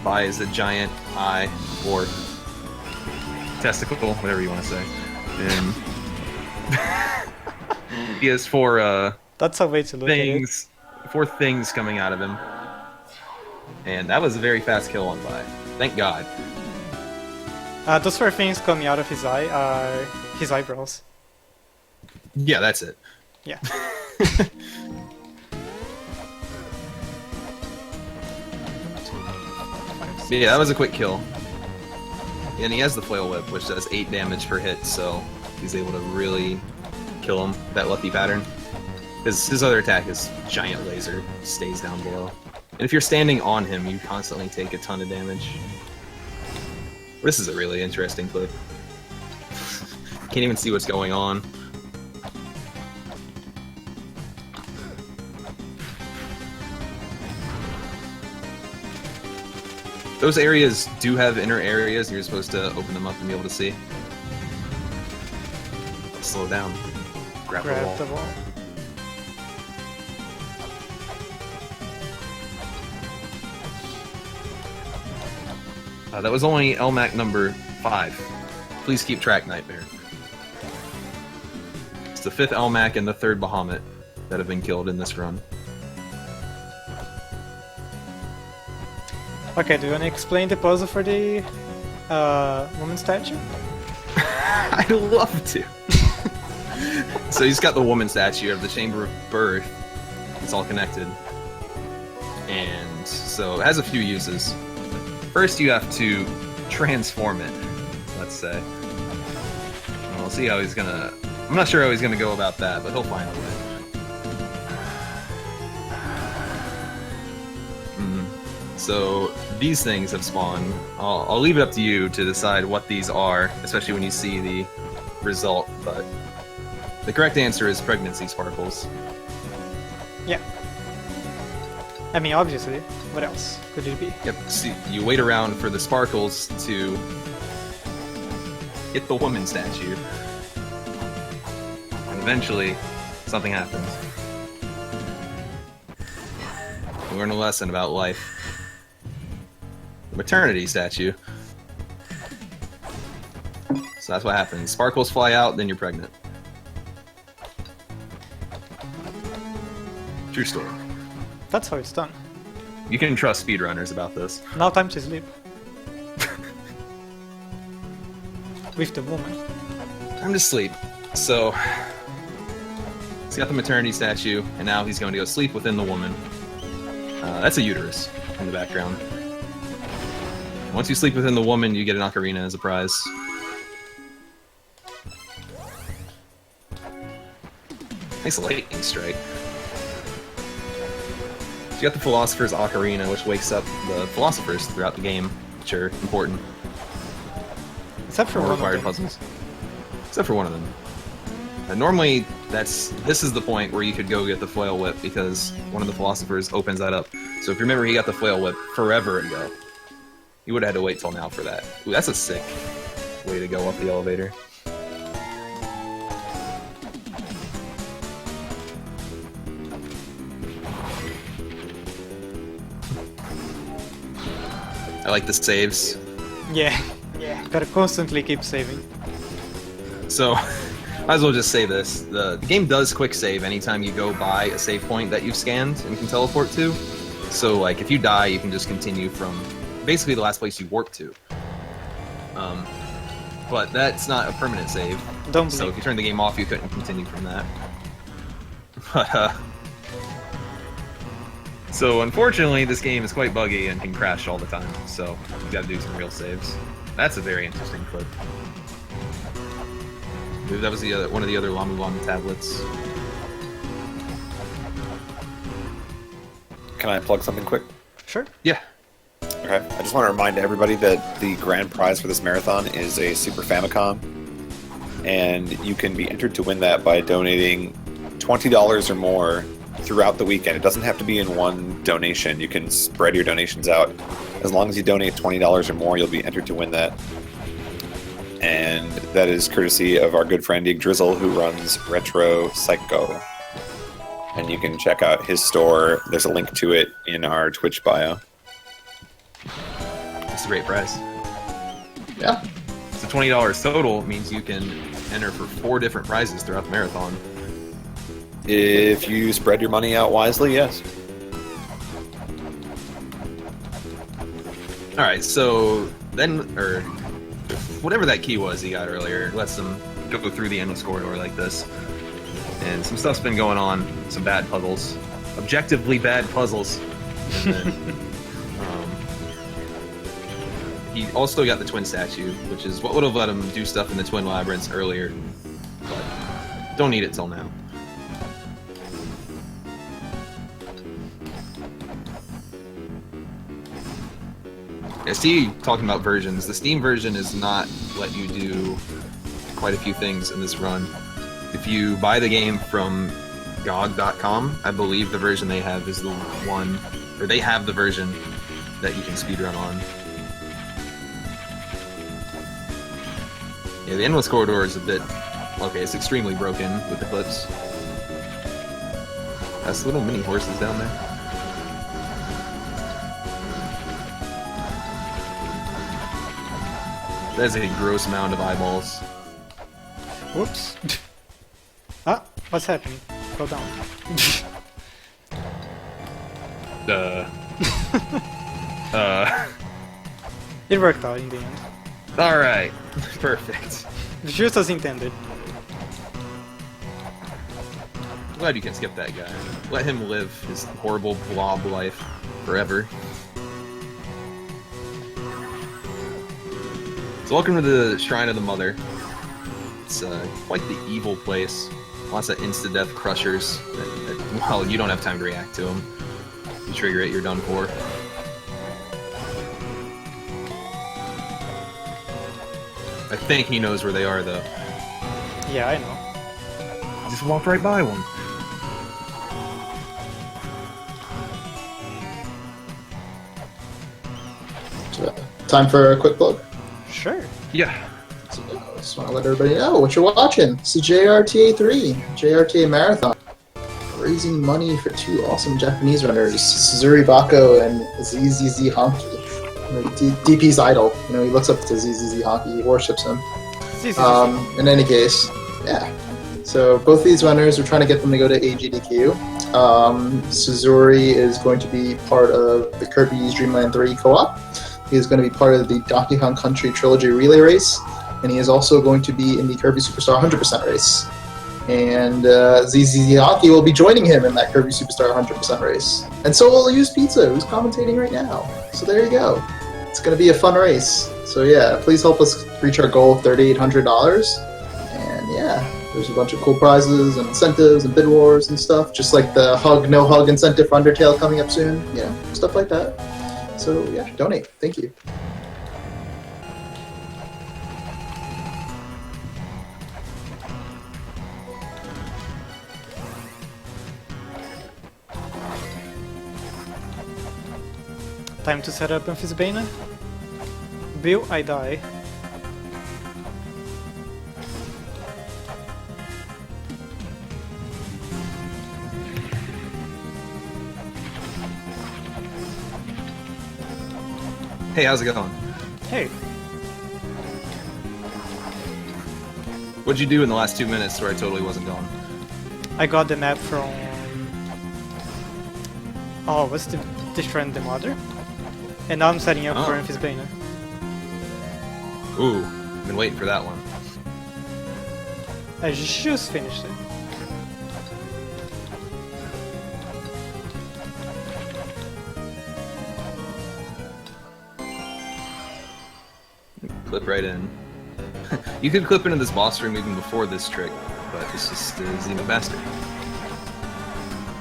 Bi is a giant eye, or testicle, whatever you want to say. And he has 4
That's a way to look
things, 4 things coming out of him. And that was a very fast kill on Bi. Thank God.
at it. Those 4 things coming out of his eye are his eyebrows.
Yeah, that's it.
Yeah.
Yeah, that was a quick kill. And he has the Flail Whip, which does 8 damage per hit, so he's able to really kill him with that lucky pattern. His other attack is Giant Laser, stays down below. And if you're standing on him, you constantly take a ton of damage. This is a really interesting clip. Can't even see what's going on. Those areas do have inner areas, and you're supposed to open them up and be able to see. Slow down. Grab the wall.
The wall.
That was only LMAC number 5. Please keep track, Nightmare. the 5th Elmac and the 3rd Bahamut that have been killed in this run.
Okay, do you want to explain the puzzle for the woman statue?
I'd love to. So he's got the woman statue of the Chamber of Birth. It's all connected. And so it has a few uses. First, you have to transform it, let's say. And we'll see how he's gonna... I'm not sure how he's gonna go about that, but he'll find a way. So these things have spawned. I'll leave it up to you to decide what these are, especially when you see the result, but the correct answer is pregnancy sparkles.
Yeah. I mean, obviously. What else could it be?
Yep, see, you wait around for the sparkles to hit the woman statue. And eventually, something happens. You learn a lesson about life. The maternity statue. So that's what happens. Sparkles fly out, then you're pregnant. True story.
That's how it's done.
You can trust speedrunners about this.
Now time to sleep. With the woman.
Time to sleep. So, he's got the maternity statue, and now he's going to go sleep within the woman. That's a uterus in the background. Once you sleep within the woman, you get an ocarina as a prize. Nice lightning strike. So you got the Philosopher's Ocarina, which wakes up the philosophers throughout the game, which are important.
Except for one of
required
them.
puzzles. Except for one of them. Normally, this is the point where you could go get the Flail Whip, because one of the philosophers opens that up. So if you remember, he got the Flail Whip forever ago. You would have had to wait till now for that. Ooh, that's a sick way to go up the elevator. I like the saves.
Yeah. Gotta constantly keep saving.
So, might as well just say this. The game does quick save anytime you go by a save point that you've scanned and can teleport to. So, like, if you die, you can just continue from basically the last place you warped to. But that's not a permanent save.
Don't
So
blink.
if you turn the game off, you couldn't continue from that. But, so unfortunately, this game is quite buggy and can crash all the time. So you gotta do some real saves. That's a very interesting clip. That was the one of the other La-Mulana tablets.
Can I plug something quick?
Sure.
Yeah.
Okay. I just want to remind everybody that the grand prize for this marathon is a Super Famicom, and you can be entered to win that by donating $20 or more throughout the weekend. It doesn't have to be in one donation. You can spread your donations out. As long as you donate $20 or more, you'll be entered to win that. And that is courtesy of our good friend Yggdrizzle, who runs Retro Psycho. And you can check out his store. There's a link to it in our Twitch bio.
It's a great prize.
Yeah.
So $20 total means you can enter for 4 different prizes throughout the marathon.
If you spread your money out wisely, yes.
Alright, so then, or whatever that key was he got earlier, lets them go through the endless corridor like this. And some stuff's been going on, some bad puzzles. Objectively bad puzzles. And then, he also got the twin statue, which is what would have let him do stuff in the twin labyrinths earlier, but don't need it till now. I see talking about versions. The Steam version does not let you do quite a few things in this run. If you buy the game from GOG.com, I believe the version they have is the one, or they have the version that you can speedrun on. Yeah, the endless corridor is a bit... okay, it's extremely broken with the clips. That's little mini horses down there. That is a gross amount of eyeballs.
Whoops. Ah. What's happening? Go down. It worked out in the end.
Alright. Perfect.
Just as intended.
Glad you can skip that guy. Let him live his horrible blob life forever. So welcome to the Shrine of the Mother. It's quite the evil place. Lots of insta-death crushers. Well, you don't have time to react to them. You trigger it, you're done for. I think he knows where they are, though.
Yeah, I know.
Just walked right by one.
Time for a quick plug.
Sure.
Yeah.
So, just want to let everybody know what you're watching. It's the JRTA3, JRTA Marathon. Raising money for two awesome Japanese runners, Suzuri Bako and ZZZ Honky. DP's idol. You know, he looks up to ZZZ Honky, he worships him. In any case, yeah. So both these runners, we're trying to get them to go to AGDQ. Suzuri is going to be part of the Kirby's Dream Land 3 co-op. He is going to be part of the Donkey Kong Country Trilogy Relay Race, and he is also going to be in the Kirby Superstar 100% race. And ZZZ Hockey will be joining him in that Kirby Superstar 100% race. And so will Use Pizza, who's commentating right now. So there you go. It's going to be a fun race. So yeah, please help us reach our goal of $3,800. And yeah, there's a bunch of cool prizes and incentives and bid wars and stuff, just like the hug, no hug incentive for Undertale coming up soon. You know, stuff like that. So yeah, donate. Thank you.
Time to set up Amphisbaena. Bill, I die.
Hey, how's it going?
Hey,
What'd you do in the last 2 minutes where I totally wasn't gone?
I got the map from... Oh, what's the Shrine of the Mother? And now I'm setting up for Amphisbaena.
Ooh, been waiting for that one.
I just finished it.
Clip right in. You could clip into this boss room even before this trick, but this just is even faster.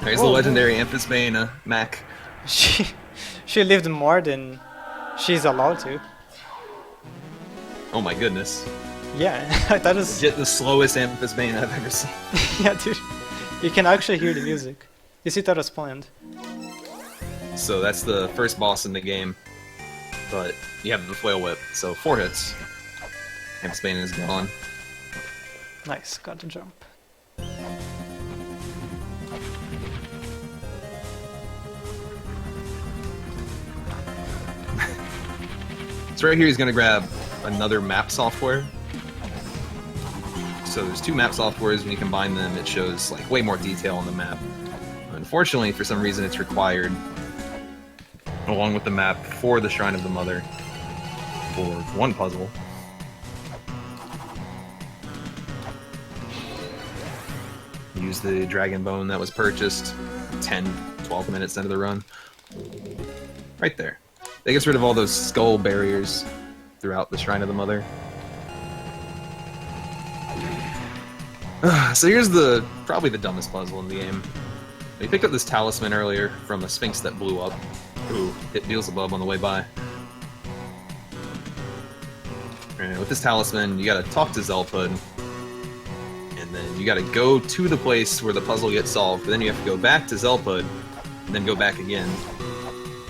There's the legendary Amphisbaena, Mac.
She lived more than she's allowed to.
Oh my goodness.
Yeah, I thought it was...
Legit the slowest Amphisbaena I've ever seen.
Yeah, dude. You can actually hear the music. You see that was planned.
So that's the first boss in the game, but you have the flail whip, so 4 hits. Amphisbaena is gone.
Nice, got the jump.
So right here he's going to grab another map software. So there's 2 map softwares, when you combine them it shows like way more detail on the map. Unfortunately, for some reason it's required, along with the map for the Shrine of the Mother, for one puzzle. Use the Dragon Bone that was purchased 10-12 minutes into the run. Right there. That gets rid of all those skull barriers throughout the Shrine of the Mother. So here's probably the dumbest puzzle in the game. We picked up this talisman earlier from a Sphinx that blew up. Ooh, hit Beelzebub on the way by. And with this talisman, you gotta talk to Zelpud, and then you gotta go to the place where the puzzle gets solved, but then you have to go back to Zelpud, and then go back again,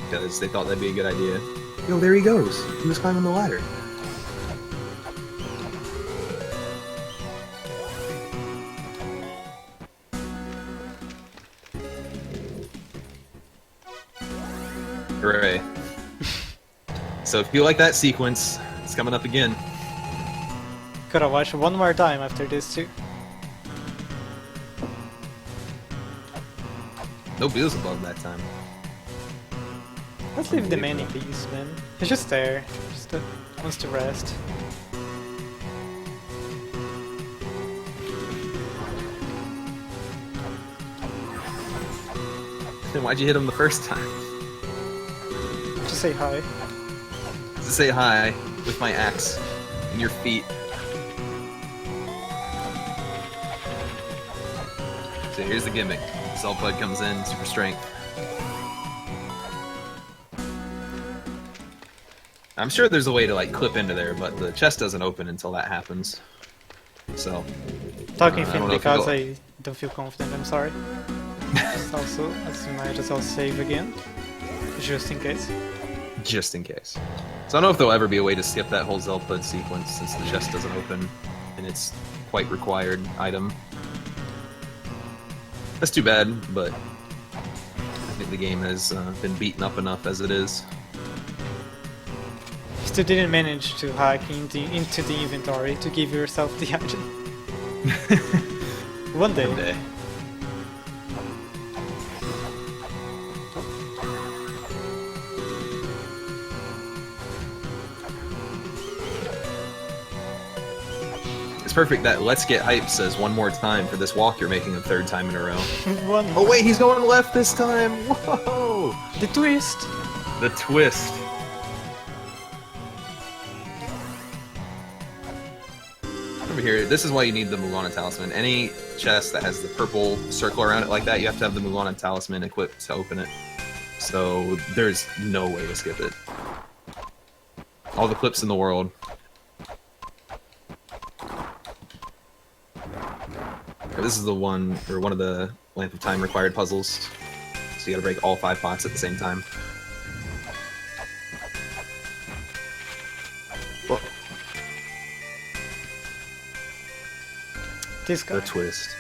because they thought that'd be a good idea. Yo, there he goes! He was climbing the ladder. Hooray. So if you like that sequence, it's coming up again.
Gotta watch one more time after this too.
No Beelzebub that time.
Let's leave the man in peace, man. He's just there. Just wants to rest.
Then why'd you hit him the first time?
Just say hi.
To say hi with my axe in your feet. So here's the gimmick. Zelpud comes in, super strength. I'm sure there's a way to like clip into there, but the chest doesn't open until that happens. So
Talking
I don't
Finn
know if
because
it'll-
I don't feel confident, I'm sorry. Just also, I might as well save again. Just in case.
just in case. So I don't know if there'll ever be a way to skip that whole Zelpud sequence since the chest doesn't open and it's quite required item. That's too bad, but I think the game has been beaten up enough as it is.
Still didn't manage to hack into the inventory to give yourself the item. One day.
One day. It's perfect that Let's Get Hype says one more time for this walk you're making a third time in a row.
One.
Oh wait, he's going left this time! Whoa!
The twist.
The twist. Over here, this is why you need the La-Mulana Talisman. Any chest that has the purple circle around it like that, you have to have the La-Mulana Talisman equipped to open it. So there's no way to skip it. All the clips in the world. This is the one, or one of the Lamp of Time required puzzles. So you gotta break all 5 pots at the same time. Whoa.
This guy.
The twist.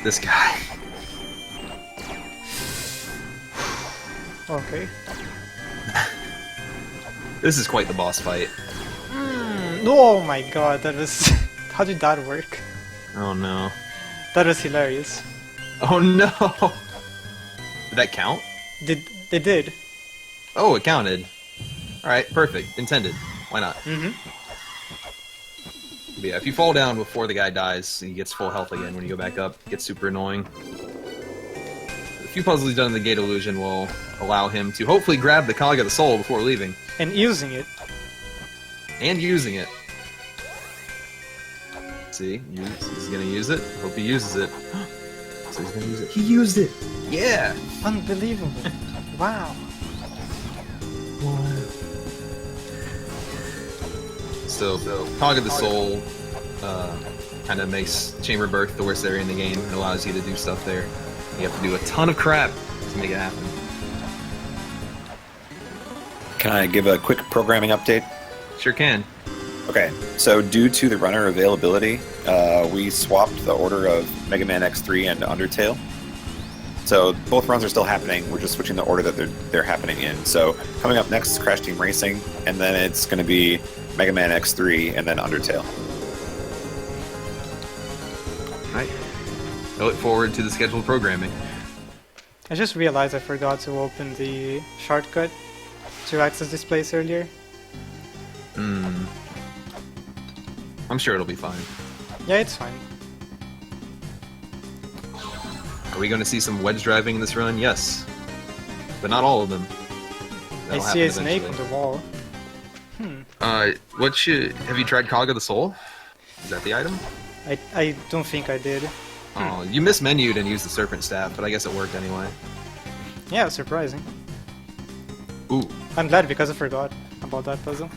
This guy.
Okay.
This is quite the boss fight.
Oh my god, that was... How did that work?
Oh no.
That was hilarious.
Oh no! Did that count?
They did.
Oh, it counted. Alright, perfect. Intended. Why not?
Mm-hmm.
But yeah, if you fall down before the guy dies, he gets full health again when you go back up. It gets super annoying. A few puzzles he's done in the Gate Illusion will allow him to hopefully grab the Cog of the Soul before leaving.
And using it.
And using it. See, he's gonna use it. Hope he uses it. So he's gonna use it. He used it! Yeah!
Unbelievable. Wow.
So Cog of the Soul kind of makes Chamber of Birth the worst area in the game. It allows you to do stuff there. You have to do a ton of crap to make it happen.
Can I give a quick programming update?
Sure can.
Okay, so due to the runner availability, we swapped the order of Mega Man X3 and Undertale. So both runs are still happening. We're just switching the order that they're happening in. So coming up next is Crash Team Racing, and then it's going to be Mega Man X3 and then Undertale.
Right. I look forward to the scheduled programming.
I just realized I forgot to open the shortcut to access this place earlier.
I'm sure it'll be fine.
Yeah, it's fine.
Are we going to see some wedge driving in this run? Yes. But not all of them.
I
That'll
see
happen
a snake on
eventually.
the wall.
Have you tried Cog of the Soul? Is that the item?
I don't think I did.
Oh, you mismenued and used the Serpent Staff, but I guess it worked anyway.
Yeah, surprising.
Ooh.
I'm glad because I forgot about that puzzle.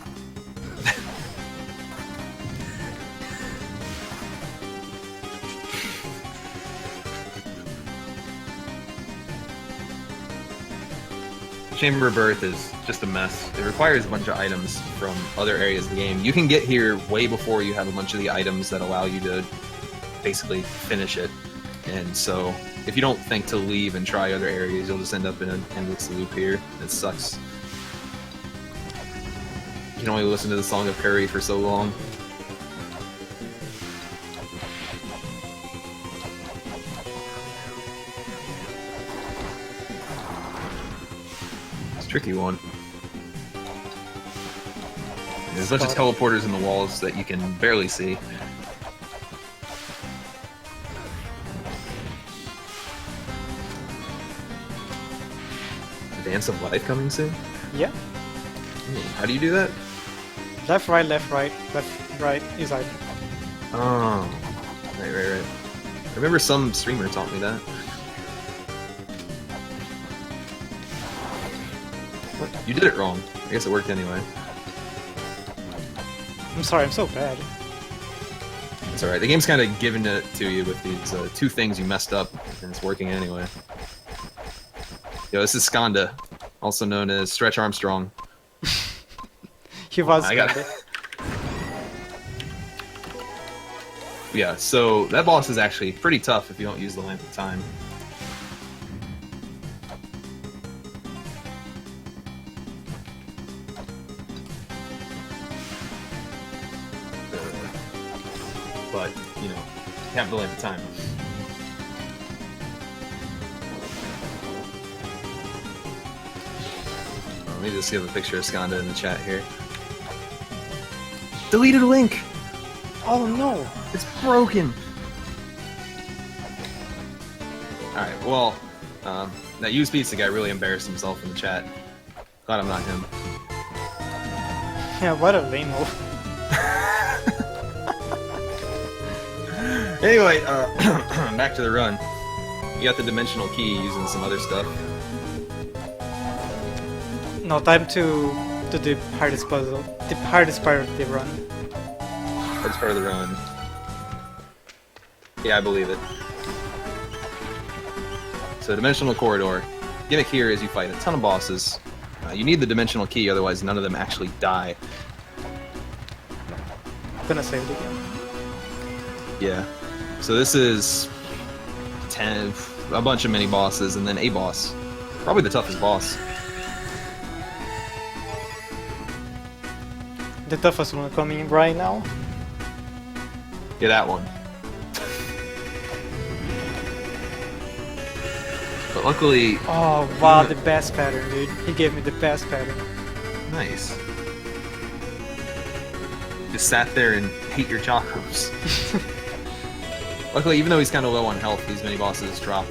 Chamber of Birth is just a mess. It requires a bunch of items from other areas of the game. You can get here way before you have a bunch of the items that allow you to basically finish it. And so, if you don't think to leave and try other areas, you'll just end up in an endless loop here. It sucks. You can only listen to the Song of Curry for so long. tricky one. There's a bunch of teleporters in the walls that you can barely see. The Dance of Life coming soon?
Yeah.
How do you do that?
Left, right, left, right, left, right is item.
Oh. Right. I remember some streamer taught me that. You did it wrong. I guess it worked anyway.
I'm sorry, I'm so bad.
It's alright. The game's kind of giving it to you with these two things you messed up, and it's working anyway. Yo, this is Skanda, also known as Stretch Armstrong.
He was
I got
kinda.
Yeah, so that boss is actually pretty tough if you don't use the Lamp of Time. But, you know, you have the Lamp of Time. Let me just give a picture of Skanda in the chat here. Deleted a link!
Oh no!
It's broken! Alright, well, that used pizza guy really embarrassed himself in the chat. Glad I'm not him.
Yeah, what a lame-o.
Anyway, back to the run. You got the dimensional key using some other stuff.
No, time to do the hardest puzzle. The hardest part of the run.
That's part of the run. Yeah, I believe it. So, dimensional corridor. Gimmick here is you fight a ton of bosses. You need the dimensional key, otherwise none of them actually die.
I'm gonna save it again.
Yeah. So this is a bunch of mini bosses, and then a boss. Probably the toughest boss.
The toughest one coming right now.
Yeah, that one. But luckily...
Oh wow, the best pattern, dude. He gave me the best pattern.
Nice. Just sat there and ate your chakras. Luckily, even though he's kind of low on health, these mini bosses drop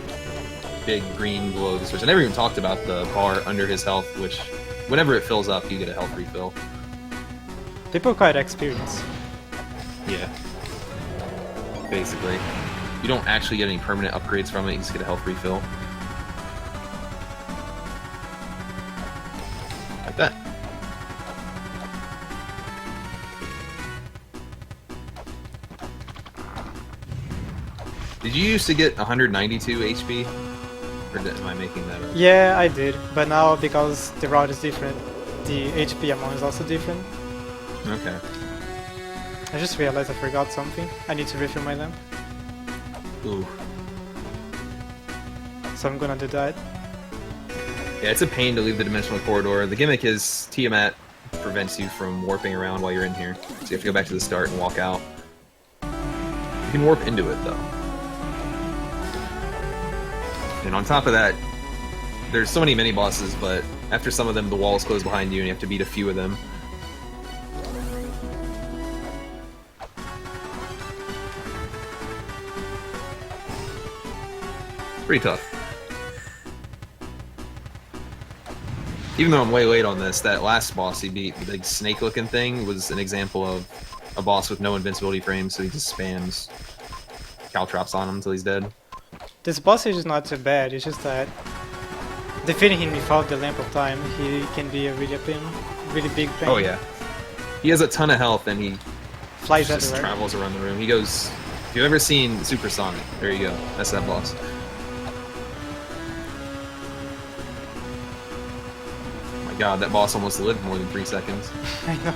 big green glows. I never even talked about the bar under his health, which whenever it fills up, you get a health refill.
People quite experienced.
Yeah. Basically. You don't actually get any permanent upgrades from it, you just get a health refill. Like that. Did you used to get 192 HP? Or am I making that up?
Yeah, I did, but now because the route is different, the HP amount is also different.
Okay.
I just realized I forgot something. I need to refill my lamp,
Ooh.
so I'm gonna do that.
Yeah, it's a pain to leave the dimensional corridor. The gimmick is Tiamat prevents you from warping around while you're in here. So you have to go back to the start and walk out. You can warp into it, though. And on top of that, there's so many mini-bosses, but after some of them, the walls close behind you and you have to beat a few of them. Pretty tough. Even though I'm way late on this, that last boss he beat, the big snake-looking thing, was an example of a boss with no invincibility frames, so he just spams caltrops on him until he's dead.
This boss is not too bad, it's just that defeating him without the Lamp of Time, he can be a really pain, really big pain.
Oh yeah. He has a ton of health and he
Flies
just
everywhere.
travels around the room. He goes... If you've ever seen Supersonic, there you go. That's that boss. Oh my god, that boss almost lived more than 3 seconds.
I know.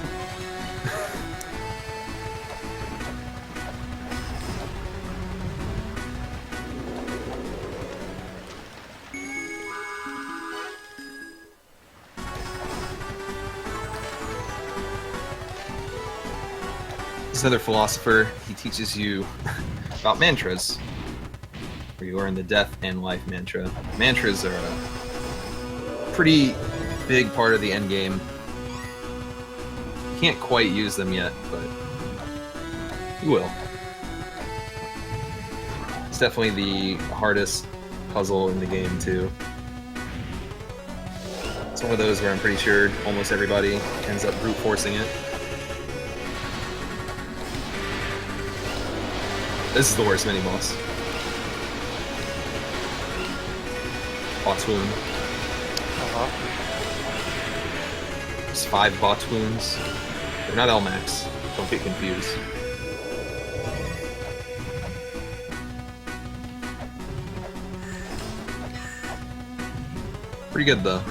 This other philosopher, he teaches you about mantras. Where you learn the death and life mantra. Mantras are a pretty big part of the end game. Can't quite use them yet, but you will. It's definitely the hardest puzzle in the game too. It's one of those where I'm pretty sure almost everybody ends up brute forcing it. This is the worst mini boss. Boss wound. There's 5 bot wounds. They're not L-Max. Don't get confused. Pretty good though.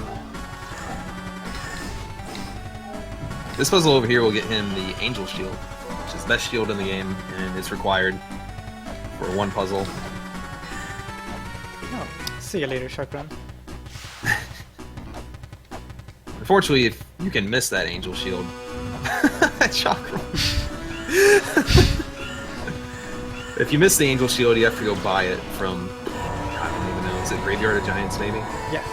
This puzzle over here will get him the Angel Shield, which is the best shield in the game, and it's required for one puzzle.
Oh, see you later, Shotgun.
Unfortunately, if you can miss that Angel Shield, Chakra. If you miss the Angel Shield, you have to go buy it from, I don't even know, is it Graveyard of Giants maybe?
Yeah.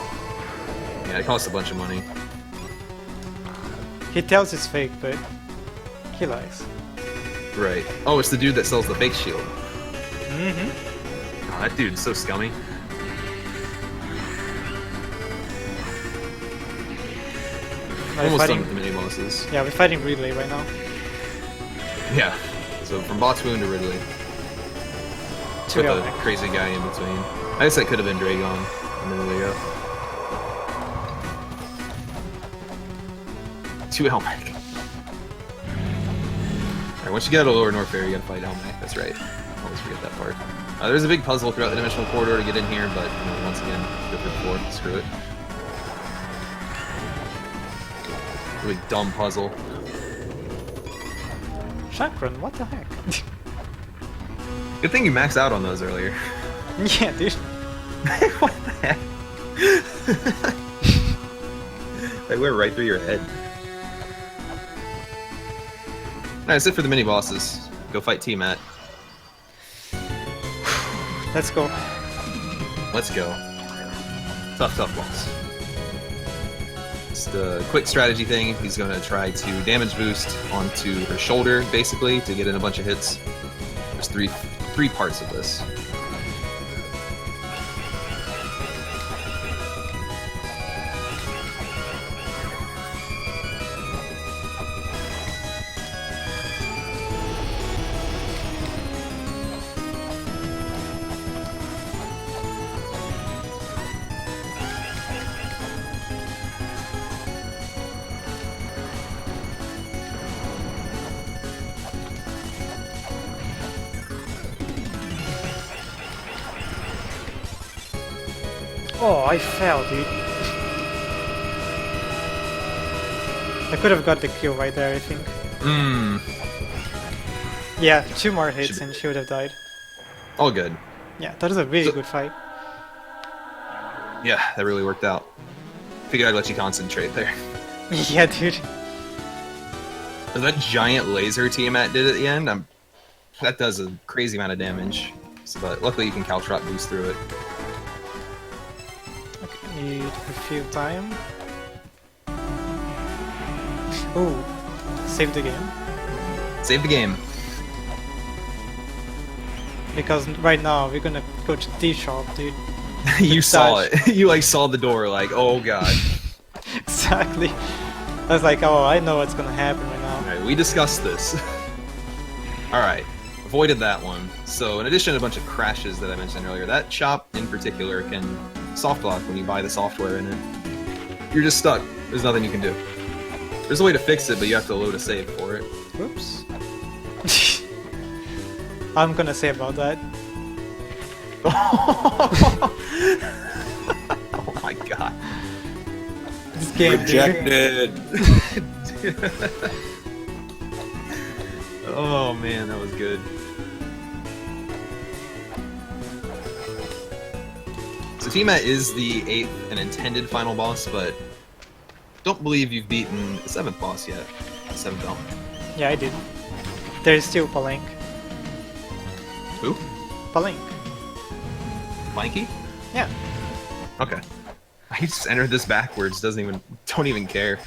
Yeah, it costs a bunch of money.
He tells it's fake, but he lies.
Right. Oh, it's the dude that sells the fake shield.
Mm-hmm.
Oh, that dude's so scummy. Almost done with the mini bosses.
Yeah, we're fighting Relay right now.
Yeah. So from Botswoon to Ridley.
To
With a
Elmec.
crazy guy in between. I guess that could have been Dragon a minute ago. To Elmec. Alright, once you get out of Lower North Area, you gotta fight Elmec. That's right. Always forget that part. There's a big puzzle throughout the dimensional corridor to get in here, but you know, once again, go for the floor. Screw it. Really dumb puzzle.
Chakran, what the heck?
Good thing you maxed out on those earlier.
Yeah, dude.
What the heck? They went right through your head. Alright, that's it for the mini bosses. Go fight T-Mat.
Let's go.
Let's go. Tough boss. Just a quick strategy thing. He's going to try to damage boost onto her shoulder, basically, to get in a bunch of hits. There's three parts of this.
Oh, I fell, dude. I could have got the kill right there, I think. Yeah, 2 more hits and she would have died.
All good.
Yeah, that was a really good fight.
Yeah, that really worked out. Figured I'd let you concentrate there.
Yeah, dude.
That giant laser Tiamat did at the end, that does a crazy amount of damage. So, but luckily you can Caltrop boost through it.
Need a few time. Ooh, save the game.
Save the game.
Because right now we're gonna go to D shop, dude.
You saw
Dash.
it. You like saw the door like, oh god.
Exactly. I was like, oh, I know what's gonna happen right now.
Alright, we discussed this. Alright, avoided that one. So in addition to a bunch of crashes that I mentioned earlier, that shop in particular can soft lock when you buy the software in it. You're just stuck. There's nothing you can do. There's a way to fix it, but you have to load a save for it.
Whoops. I'm gonna say about that.
Oh my god.
This game,
Rejected.
Oh man, that was good. So Tiamat is the 8th and intended final boss, but don't believe you've beaten the 7th boss yet. The 7th element.
Yeah, I did. There's still Palank.
Who?
Palank.
Lanky?
Yeah.
Okay. I just entered this backwards. Don't even care.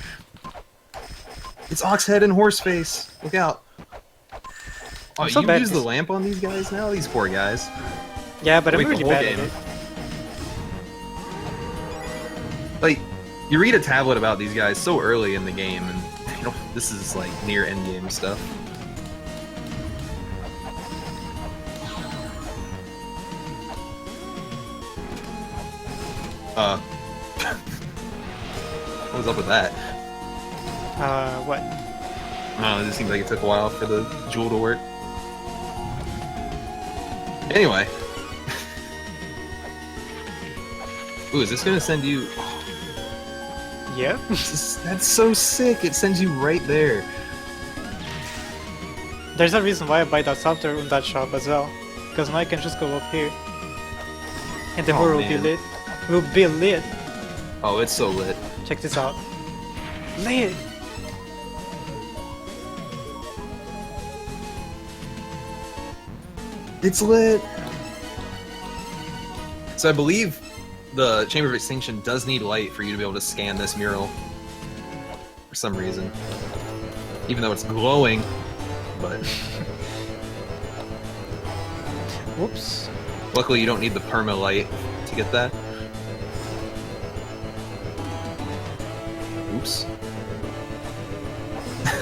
It's Oxhead and Horseface. Look out. Oh,
I'm so
you
bad
use the
this-
lamp on these guys now? These poor guys.
Yeah, but I'm
Wait, the
really
whole
bad at
game.
it.
Like, you read a tablet about these guys so early in the game, and you know, this is like near endgame stuff. What was up with that?
What?
I don't know, it just seemed like it took a while for the jewel to work. Anyway. Ooh, is this gonna send you...
Yeah.
That's so sick, it sends you right there.
There's a reason why I buy that software on that shop as well. Because now I can just go up here. And the
Oh,
horror will be
man.
lit. Will be lit.
Oh, it's so lit.
Check this out. Lit!
It's lit! So I believe the Chamber of Extinction does need light for you to be able to scan this mural. For some reason. Even though it's glowing, but...
Whoops.
Luckily you don't need the perma light to get that. Oops.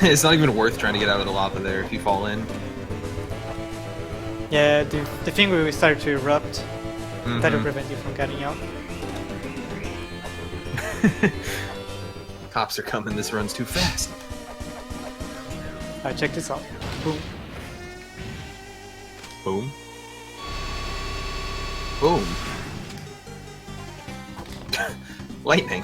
It's not even worth trying to get out of the lava there if you fall in.
Yeah, the thing will start to erupt. That'll
Mhm.
prevent you from getting out.
Cops are coming, this runs too fast.
Alright, check this out. Boom.
Boom. Boom. Lightning.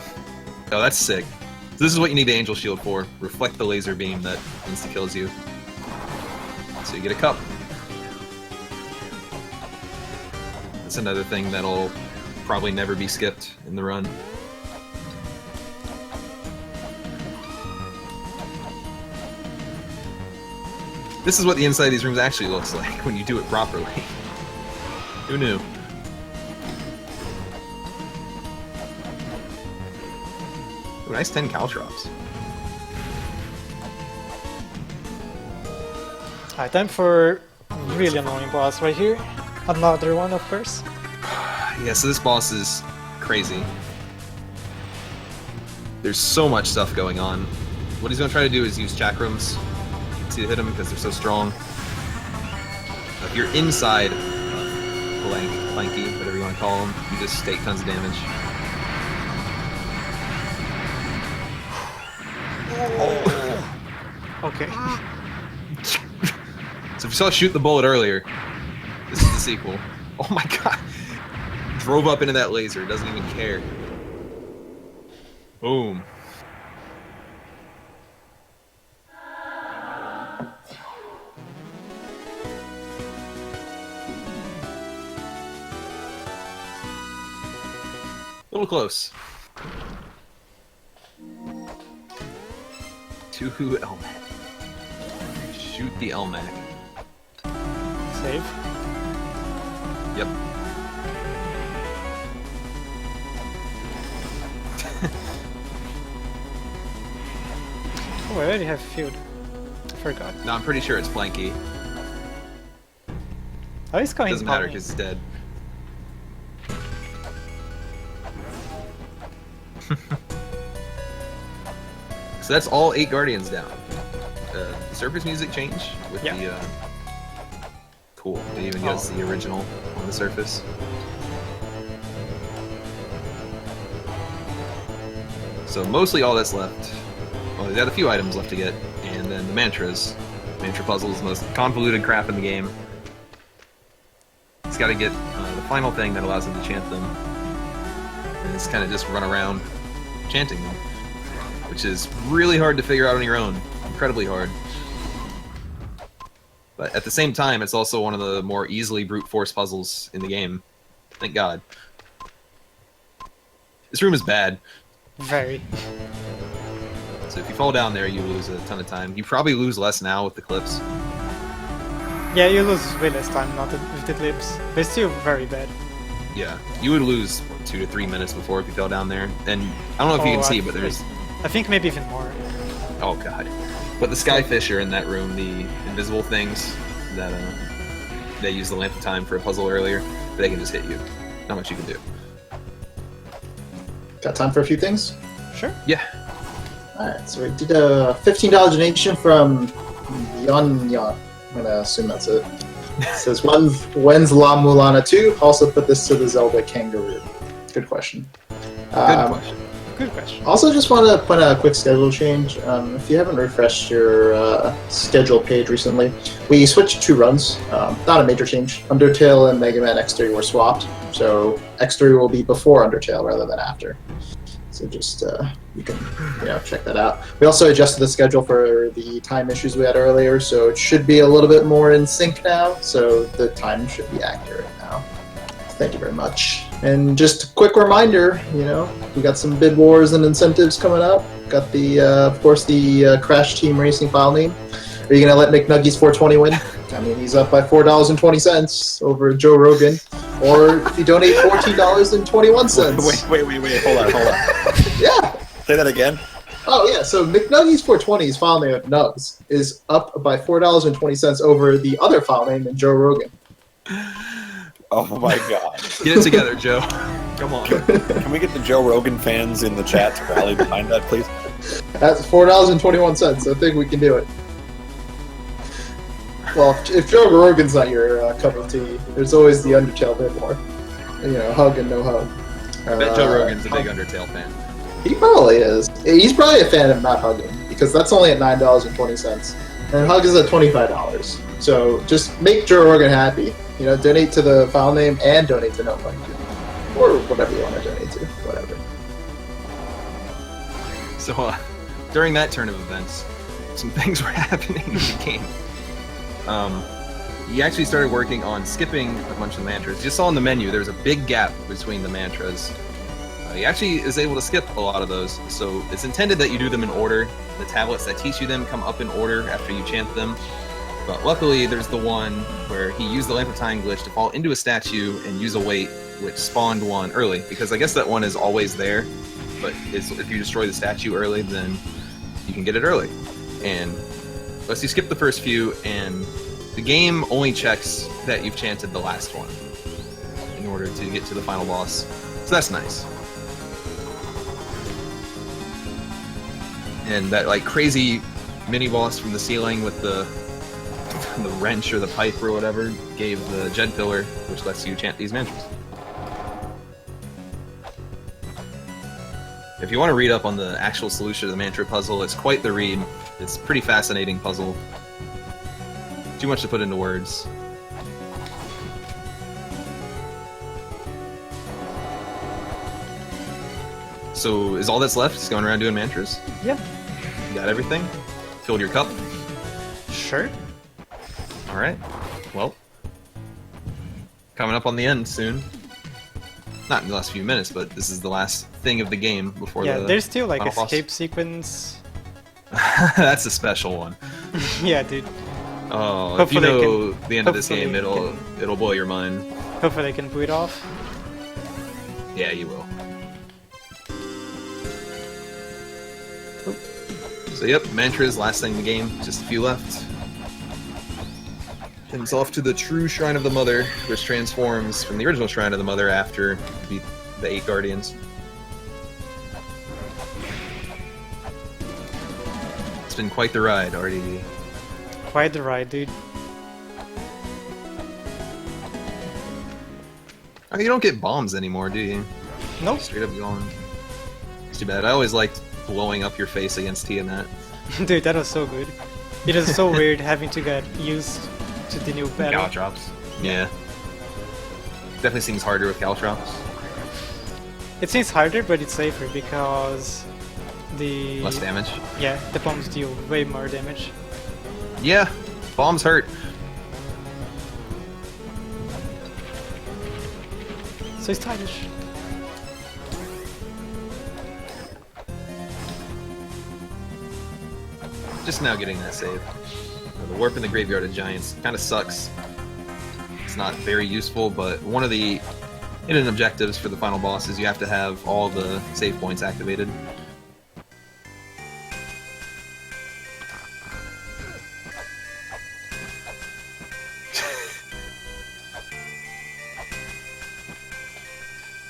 Oh, that's sick. So this is what you need the Angel Shield for. Reflect the laser beam that insta-kills you. So you get a cup. That's another thing that'll probably never be skipped in the run. This is what the inside of these rooms actually looks like when you do it properly. Who knew? Ooh, nice 10 Caltrops.
Alright, time for really annoying boss right here. Another one, of course.
Yeah, so this boss is crazy. There's so much stuff going on. What he's going to try to do is use chakrams to hit him because they're so strong. If you're inside Planky, whatever you want to call him, you just take tons of damage.
Okay.
So if you saw Shoot the Bullet earlier, this is the sequel. Oh my god! Drove up into that laser, doesn't even care. Boom. A little close. To Elmac. Shoot the Elmac.
Save.
Yep.
Oh, I already have field. Forgot.
No, I'm pretty sure it's Blanky.
Oh, he's going
Doesn't matter
Tommy.
because he's dead. So that's all 8 Guardians down. The surface music change with
Yeah.
the cool. It even gets the original on the surface. So mostly all that's left. Well, they got a few items left to get, and then the mantras. Mantra puzzle is the most convoluted crap in the game. He's got to get the final thing that allows him to chant them. And it's kind of just run around chanting them, which is really hard to figure out on your own. Incredibly hard. But at the same time, it's also one of the more easily brute force puzzles in the game. Thank God. This room is bad.
Very.
So if you fall down there, you lose a ton of time. You probably lose less now with the clips.
Yeah, you lose way less time, not with the clips. But it's still very bad.
Yeah, you would lose 2 to 3 minutes before if you fell down there. And I don't know if you can see, but there's...
I think maybe even more.
Oh god. But the skyfish are in that room, the invisible things that they used the lamp of time for a puzzle earlier. They can just hit you. Not much you can do.
Got time for a few things?
Sure.
Yeah.
Alright, so we did a $15 donation from Yon Yon. I'm gonna assume that's it. It says, when's La-Mulana 2? Also put this to the Zelda Kangaroo. Good question.
Good question.
Good question.
Also, just want to point out a quick schedule change. If you haven't refreshed your schedule page recently, we switched 2 runs. Not a major change. Undertale and Mega Man X3 were swapped, so X3 will be before Undertale rather than after. So just you can check that out. We also adjusted the schedule for the time issues we had earlier, so it should be a little bit more in sync now. So the time should be accurate now. Thank you very much. And just a quick reminder, we got some bid wars and incentives coming up. Got the, of course, the Crash Team Racing file name. Are you gonna let McNuggies 420 win? I mean, he's up by $4.20 over Joe Rogan. Or if you donate $14.21.
Wait, hold on.
Yeah.
Say that again.
Oh yeah, so McNuggies 420's file name of Nugs is up by $4.20 over the other file name in Joe Rogan.
Oh my god.
Get it together, Joe. Come on.
Can we get the Joe Rogan fans in the chat to rally behind that, please?
That's $4.21. I think we can do it. Well, if Joe Rogan's not your cup of tea, there's always the Undertale bit more. Hug and no hug.
I bet Joe Rogan's a big Undertale fan.
He probably is. He's probably a fan of not hugging, because that's only at $9.20. And hug is at $25. So just make Joe Rogan happy. Donate to the file name and donate to no hug. Or whatever you want to donate to. Whatever.
So, during that turn of events, some things were happening in the game. He actually started working on skipping a bunch of mantras. You just saw in the menu, there's a big gap between the mantras. He actually is able to skip a lot of those, so it's intended that you do them in order. The tablets that teach you them come up in order after you chant them. But luckily, there's the one where he used the Lamp of Time glitch to fall into a statue and use a weight, which spawned one early. Because I guess that one is always there, but if you destroy the statue early, then you can get it early. And unless you skip the first few, and the game only checks that you've chanted the last one in order to get to the final boss. So that's nice. And that crazy mini boss from the ceiling with the wrench or the pipe or whatever gave the Jed pillar, which lets you chant these mantras. If you want to read up on the actual solution to the mantra puzzle, it's quite the read. It's a pretty fascinating puzzle. Too much to put into words. So, is all that's left just going around doing mantras?
Yep.
You got everything? Filled your cup?
Sure.
Alright. Well, coming up on the end soon. Not in the last few minutes, but this is the last thing of the game before the
there's still
final
escape
boss.
Sequence.
That's a special one.
Yeah, dude.
Oh,
Hopefully
if you know the end of this
hopefully
game, it'll blow your mind.
Hopefully I can boot it off.
Yeah, you will. So yep, mantras, last thing in the game, just a few left. And it's off to the true Shrine of the Mother, which transforms from the original Shrine of the Mother after you beat the 8 Guardians. It's been quite the ride, RDD.
Quite the ride, dude.
Oh, you don't get bombs anymore, do you?
Nope.
Straight up gone. It's too bad. I always liked blowing up your face against Tiamat.
Dude, that was so good. It is so weird having to get used to the new battle.
Caltrops. Yeah. Definitely seems harder with Caltrops.
It seems harder, but it's safer because the...
Less damage.
Yeah, the bombs deal way more damage.
Yeah, bombs hurt.
So it's stylish.
Just now getting that save. The warp in the Graveyard of Giants kind of sucks. It's not very useful, but one of the hidden objectives for the final boss is you have to have all the save points activated.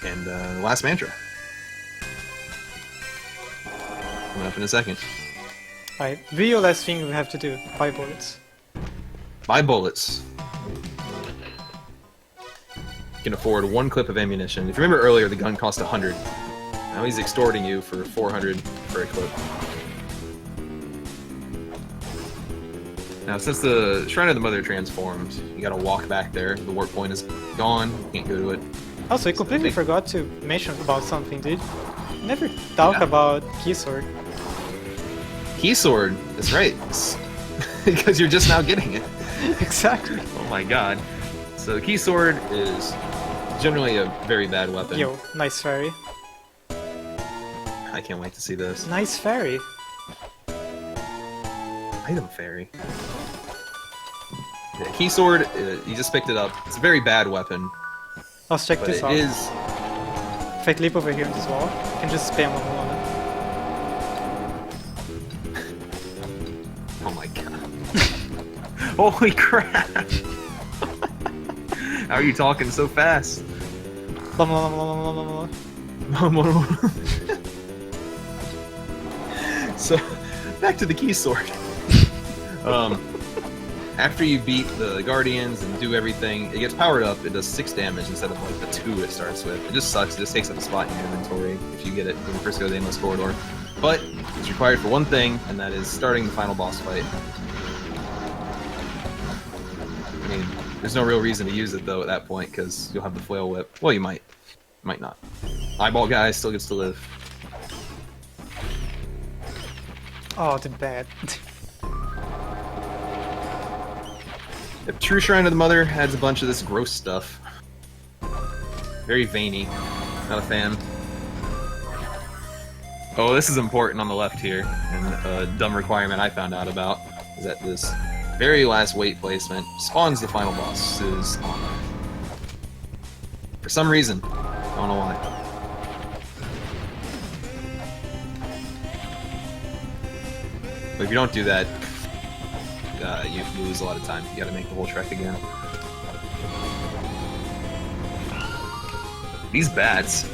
And the last mantra. Coming up in a second.
Alright, real last thing we have to do. Buy bullets.
Buy bullets. You can afford 1 clip of ammunition. If you remember earlier, the gun cost 100. Now he's extorting you for 400 for a clip. Now, since the Shrine of the Mother transformed, you gotta walk back there. The warp point is gone. You can't go to it.
Also, I completely forgot to mention about something, dude. Never talk about Keysword.
Keysword, that's right. Because you're just now getting it.
Exactly.
Oh my god. So the Keysword is generally a very bad weapon.
Yo, nice fairy.
I can't wait to see this.
Nice fairy.
Item fairy. The Keysword, you just picked it up. It's a very bad weapon,
Let's check
but
this
it
out.
is...
If I clip over here on this wall, I can just spam La-Mulana.
Oh my god. Holy crap! How are you talking so fast?
La-Mulana.
So, back to the Keysword. After you beat the Guardians and do everything, it gets powered up. It does 6 damage instead of like the 2 it starts with. It just sucks. It just takes up a spot in your inventory if you get it when you first go to the Aimless Corridor. But it's required for one thing, and that is starting the final boss fight. I mean, there's no real reason to use it though at that point because you'll have the flail whip. Well, you might. Might not. Eyeball guy still gets to live.
Oh, the bad.
The True Shrine of the Mother adds a bunch of this gross stuff. Very veiny. Not a fan. Oh, this is important on the left here, and a dumb requirement I found out about is that this very last weight placement spawns the final boss's armor. For some reason. I don't know why. But if you don't do that, you lose a lot of time. You gotta make the whole trek again. These bats.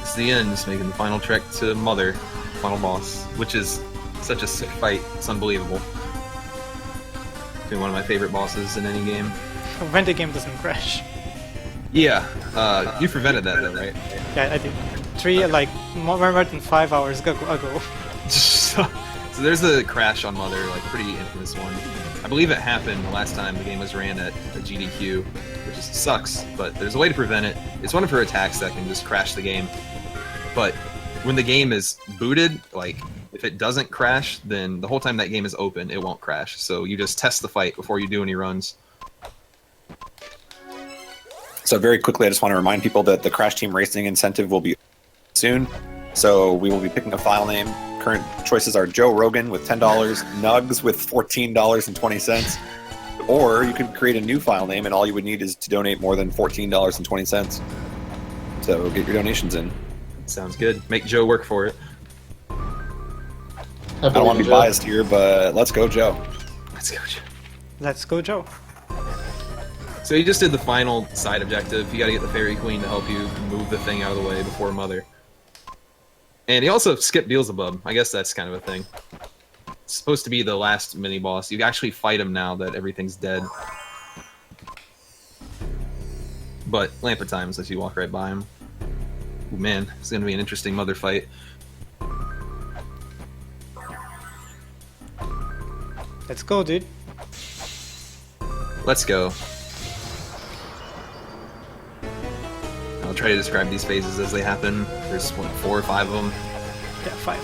It's the end, just making the final trek to Mother, final boss, which is such a sick fight. It's unbelievable. Been one of my favorite bosses in any game.
When the game doesn't crash.
Yeah, you prevented that though, right?
Yeah, I did. Like, more than 5 hours ago.
So there's the crash on Mother, like pretty infamous one. I believe it happened the last time the game was ran at a GDQ, which just sucks, but there's a way to prevent it. It's one of her attacks that can just crash the game. But when the game is booted, like, if it doesn't crash, then the whole time that game is open, it won't crash. So you just test the fight before you do any runs.
So very quickly, I just want to remind people that the Crash Team Racing incentive will be soon. So we will be picking a file name. Current choices are Joe Rogan with $10, Nugs with $14.20, or you could create a new file name, and all you would need is to donate more than $14.20. So get your donations in.
Sounds good. Make Joe work for it.
I don't want to be biased here, but let's go, Joe.
Let's go, Joe.
Let's go, Joe.
So you just did the final side objective. You gotta get the Fairy Queen to help you move the thing out of the way before Mother. And he also skipped Beelzebub. I guess that's kind of a thing. It's supposed to be the last mini-boss. You actually fight him now that everything's dead. But Lamp of Time lets you walk right by him. Ooh, man, it's gonna be an interesting Mother fight.
Let's go, dude.
Let's go. I'll try to describe these phases as they happen. There's, what, 4 or 5 of them?
Yeah, 5.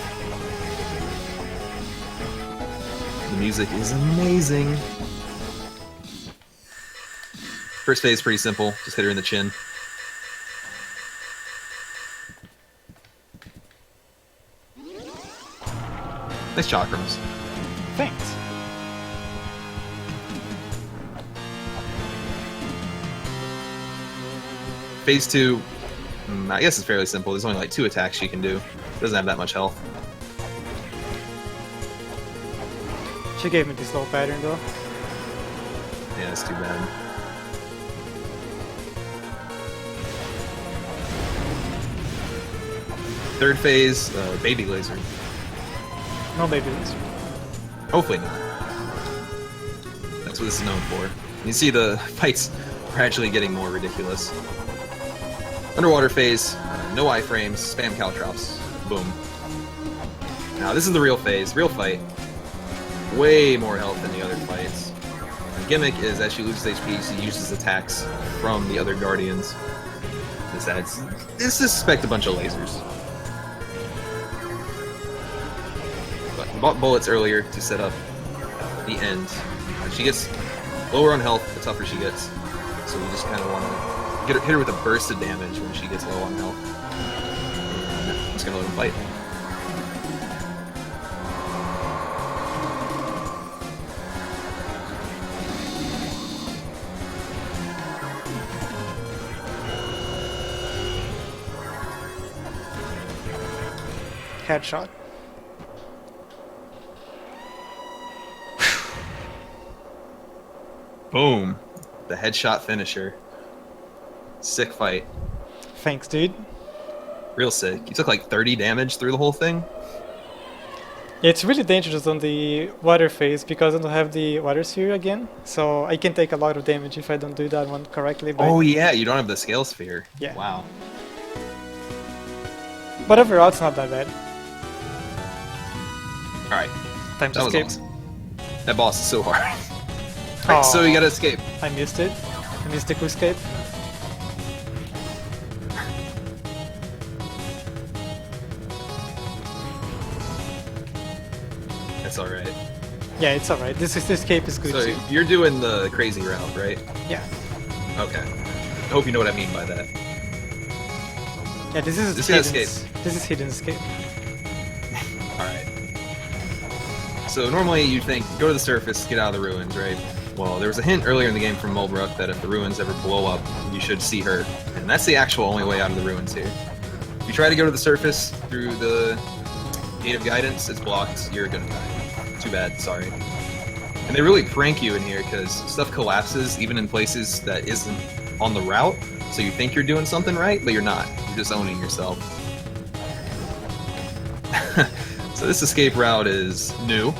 The music is amazing. First phase is pretty simple. Just hit her in the chin. Nice chakrams.
Thanks.
Phase 2, I guess it's fairly simple. There's only like 2 attacks she can do. Doesn't have that much health.
She gave me this low pattern though.
Yeah, it's too bad. Third phase, baby laser.
No baby laser.
Hopefully not. That's what this is known for. You see the fights gradually getting more ridiculous. Underwater phase, no iframes, spam caltrops. Boom. Now this is the real phase, real fight. Way more health than the other fights. The gimmick is as she loses HP, she uses attacks from the other guardians. This suspect a bunch of lasers. But I bought bullets earlier to set up the end. She gets lower on health the tougher she gets. So we just kind of want to hit her with a burst of damage when she gets low on health. And I'm just going to let him fight.
Headshot.
Boom. The headshot finisher. Sick fight.
Thanks, dude.
Real sick. You took like 30 damage through the whole thing?
It's really dangerous on the water phase because I don't have the water sphere again, so I can take a lot of damage if I don't do that one correctly. But
Oh yeah, you don't have the scale sphere.
Yeah.
Wow.
But overall, it's not that bad.
Alright.
Time to
That was
escape.
awesome. That boss is so hard. Alright, so you gotta escape.
I missed it. I missed the quick escape.
That's alright.
Yeah, it's alright. This escape is good
So
too.
you're doing the crazy route, right?
Yeah.
Okay. I hope you know what I mean by that.
Yeah, this is
This
hidden.
is escape.
This is hidden escape.
Alright. So normally you think, go to the surface, get out of the ruins, right? Well, there was a hint earlier in the game from Mulbrook that if the ruins ever blow up, you should see her. And that's the actual only way out of the ruins here. If you try to go to the surface through the Gate of Guidance, it's blocked, you're gonna die. Too bad, sorry. And they really prank you in here because stuff collapses even in places that isn't on the route, so you think you're doing something right, but you're not. You're just owning yourself. So this escape route is new.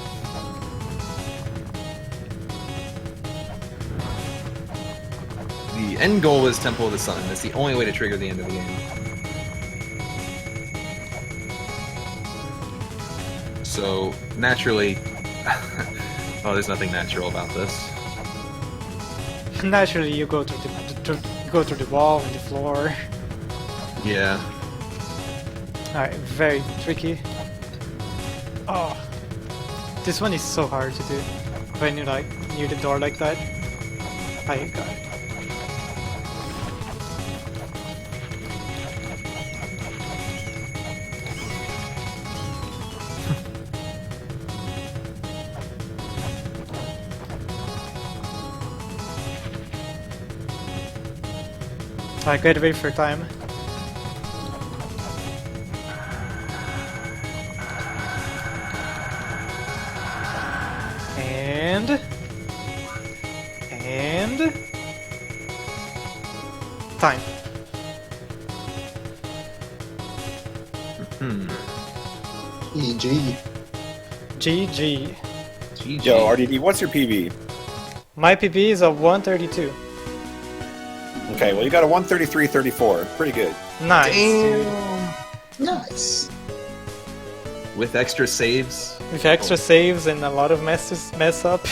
The end goal is Temple of the Sun. That's the only way to trigger the end of the game. So, naturally... oh, there's nothing natural about this.
Naturally, you go through the wall and the floor.
Yeah.
Alright, very tricky. Oh, this one is so hard to do when you're like near the door like that. I got it. I gotta wait for time. And time.
EG.
GG.
GG.
Yo, RDD, what's your PB?
My PB is a 132.
Okay, well you got a 133.34. Pretty good.
Nice, dude.
Nice.
With extra saves.
With extra saves and a lot of mess up.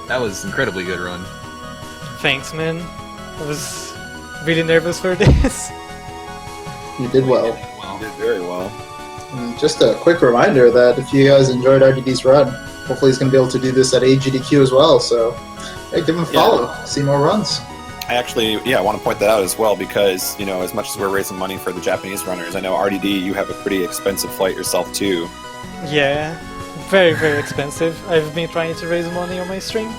That was incredibly good run.
Thanks, man. I was really nervous for this.
You did well.
You did very well.
And just a quick reminder that if you guys enjoyed RDD's run, hopefully he's going to be able to do this at AGDQ as well. So, hey, give him a follow. See more runs.
I actually, I want to point that out as well because, as much as we're raising money for the Japanese runners, I know RDD, you have a pretty expensive flight yourself too.
Yeah, very, very expensive. I've been trying to raise money on my stream.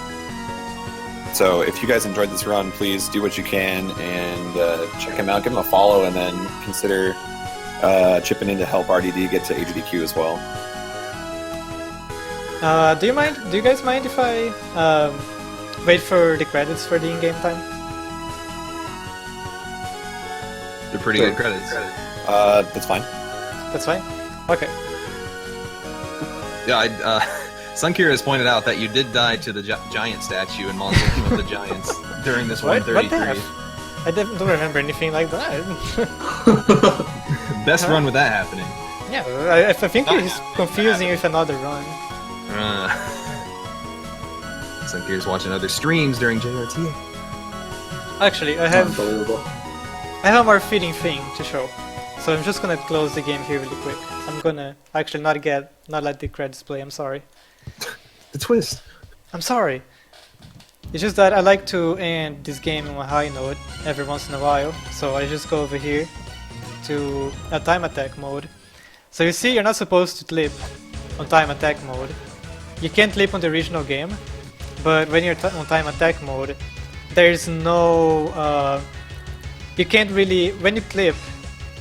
So if you guys enjoyed this run, please do what you can and check him out, give him a follow, and then consider chipping in to help RDD get to HDQ as well.
Do you guys mind if I wait for the credits for the in-game time?
They're pretty good credits.
That's fine.
That's fine? Okay.
Yeah, Sunkira has pointed out that you did die to the giant statue in Mausoleum of the Giants during this
What
133.
I don't remember anything like that.
Best run with that happening.
Yeah, I think he's confusing with another run.
Sunkira's watching other streams during JRTA.
Actually, I have
Unbelievable.
a more fitting thing to show. So I'm just gonna close the game here really quick. I'm gonna actually not let the credits play, I'm sorry.
The twist.
I'm sorry. It's just that I like to end this game on a high note every once in a while. So I just go over here to a time attack mode. So you see you're not supposed to clip on time attack mode. You can't clip on the original game, but when you're on time attack mode, there's no... you can't really... When you clip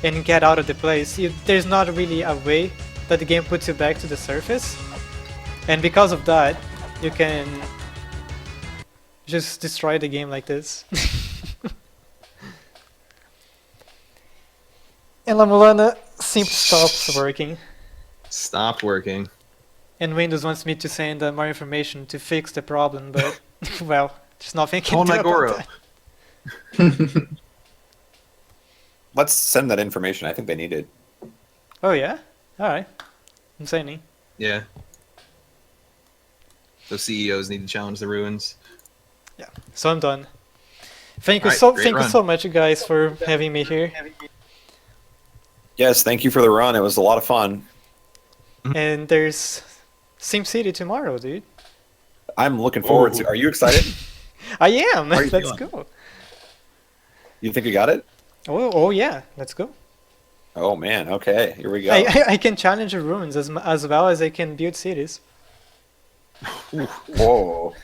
and get out of the place, there's not really a way that the game puts you back to the surface. And because of that, you can just destroy the game like this. And La-Mulana simply stops working.
Stopped working.
And Windows wants me to send more information to fix the problem, but well, there's nothing I can
Call
do about
Nagoro.
that.
Let's send that information. I think they need it.
Oh yeah? Alright. I'm sending.
Yeah. Those CEOs need to challenge the ruins.
Yeah. So I'm done. Thank you
Alright,
thank you
run.
so much guys for having me here.
Yes, thank you for the run. It was a lot of fun.
And there's SimCity tomorrow, dude.
I'm looking forward to. Are you excited?
I am.
How are you
Let's
feeling?
go.
You think you got it?
Oh yeah, let's go.
Oh man. Okay, here we go.
I can challenge the ruins as well as I can build cities.
Whoa,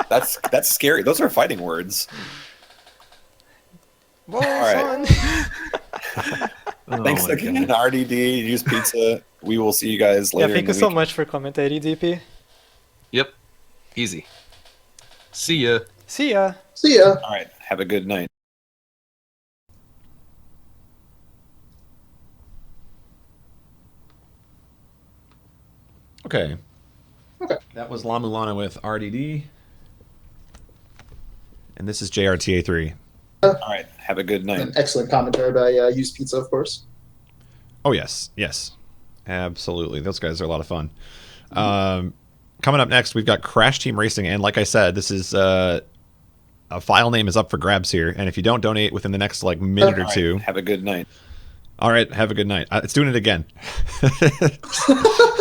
that's scary. Those are fighting words.
Whoa,
right.
son.
Thanks
my
again,
God.
RDD. Use pizza. We will see you guys
Yeah,
later.
thank
in
you
the
so
week.
much for commentating, DP.
Yep. Easy. See ya.
See ya.
See ya.
All right. Have a good night.
Okay.
Okay.
That was La-Mulana with RDD. And this is JRTA3.
All right. Have a good night.
An excellent commentary by Used Pizza, of course.
Oh, yes. Yes. Absolutely. Those guys are a lot of fun. Coming up next, we've got Crash Team Racing. And like I said, this is a file name is up for grabs here. And if you don't donate within the next minute or
All right,
two.
have a good night.
All right. Have a good night. It's doing it again.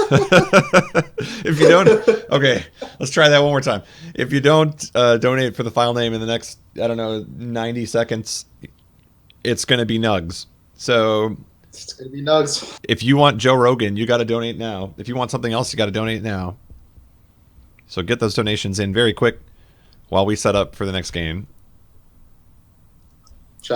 If you don't, okay, let's try that one more time. If you don't donate for the file name in the next, 90 seconds, it's going to be Nugs. So
It's going to be Nugs.
if you want Joe Rogan, you got to donate now. If you want something else, you got to donate now. So get those donations in very quick while we set up for the next game.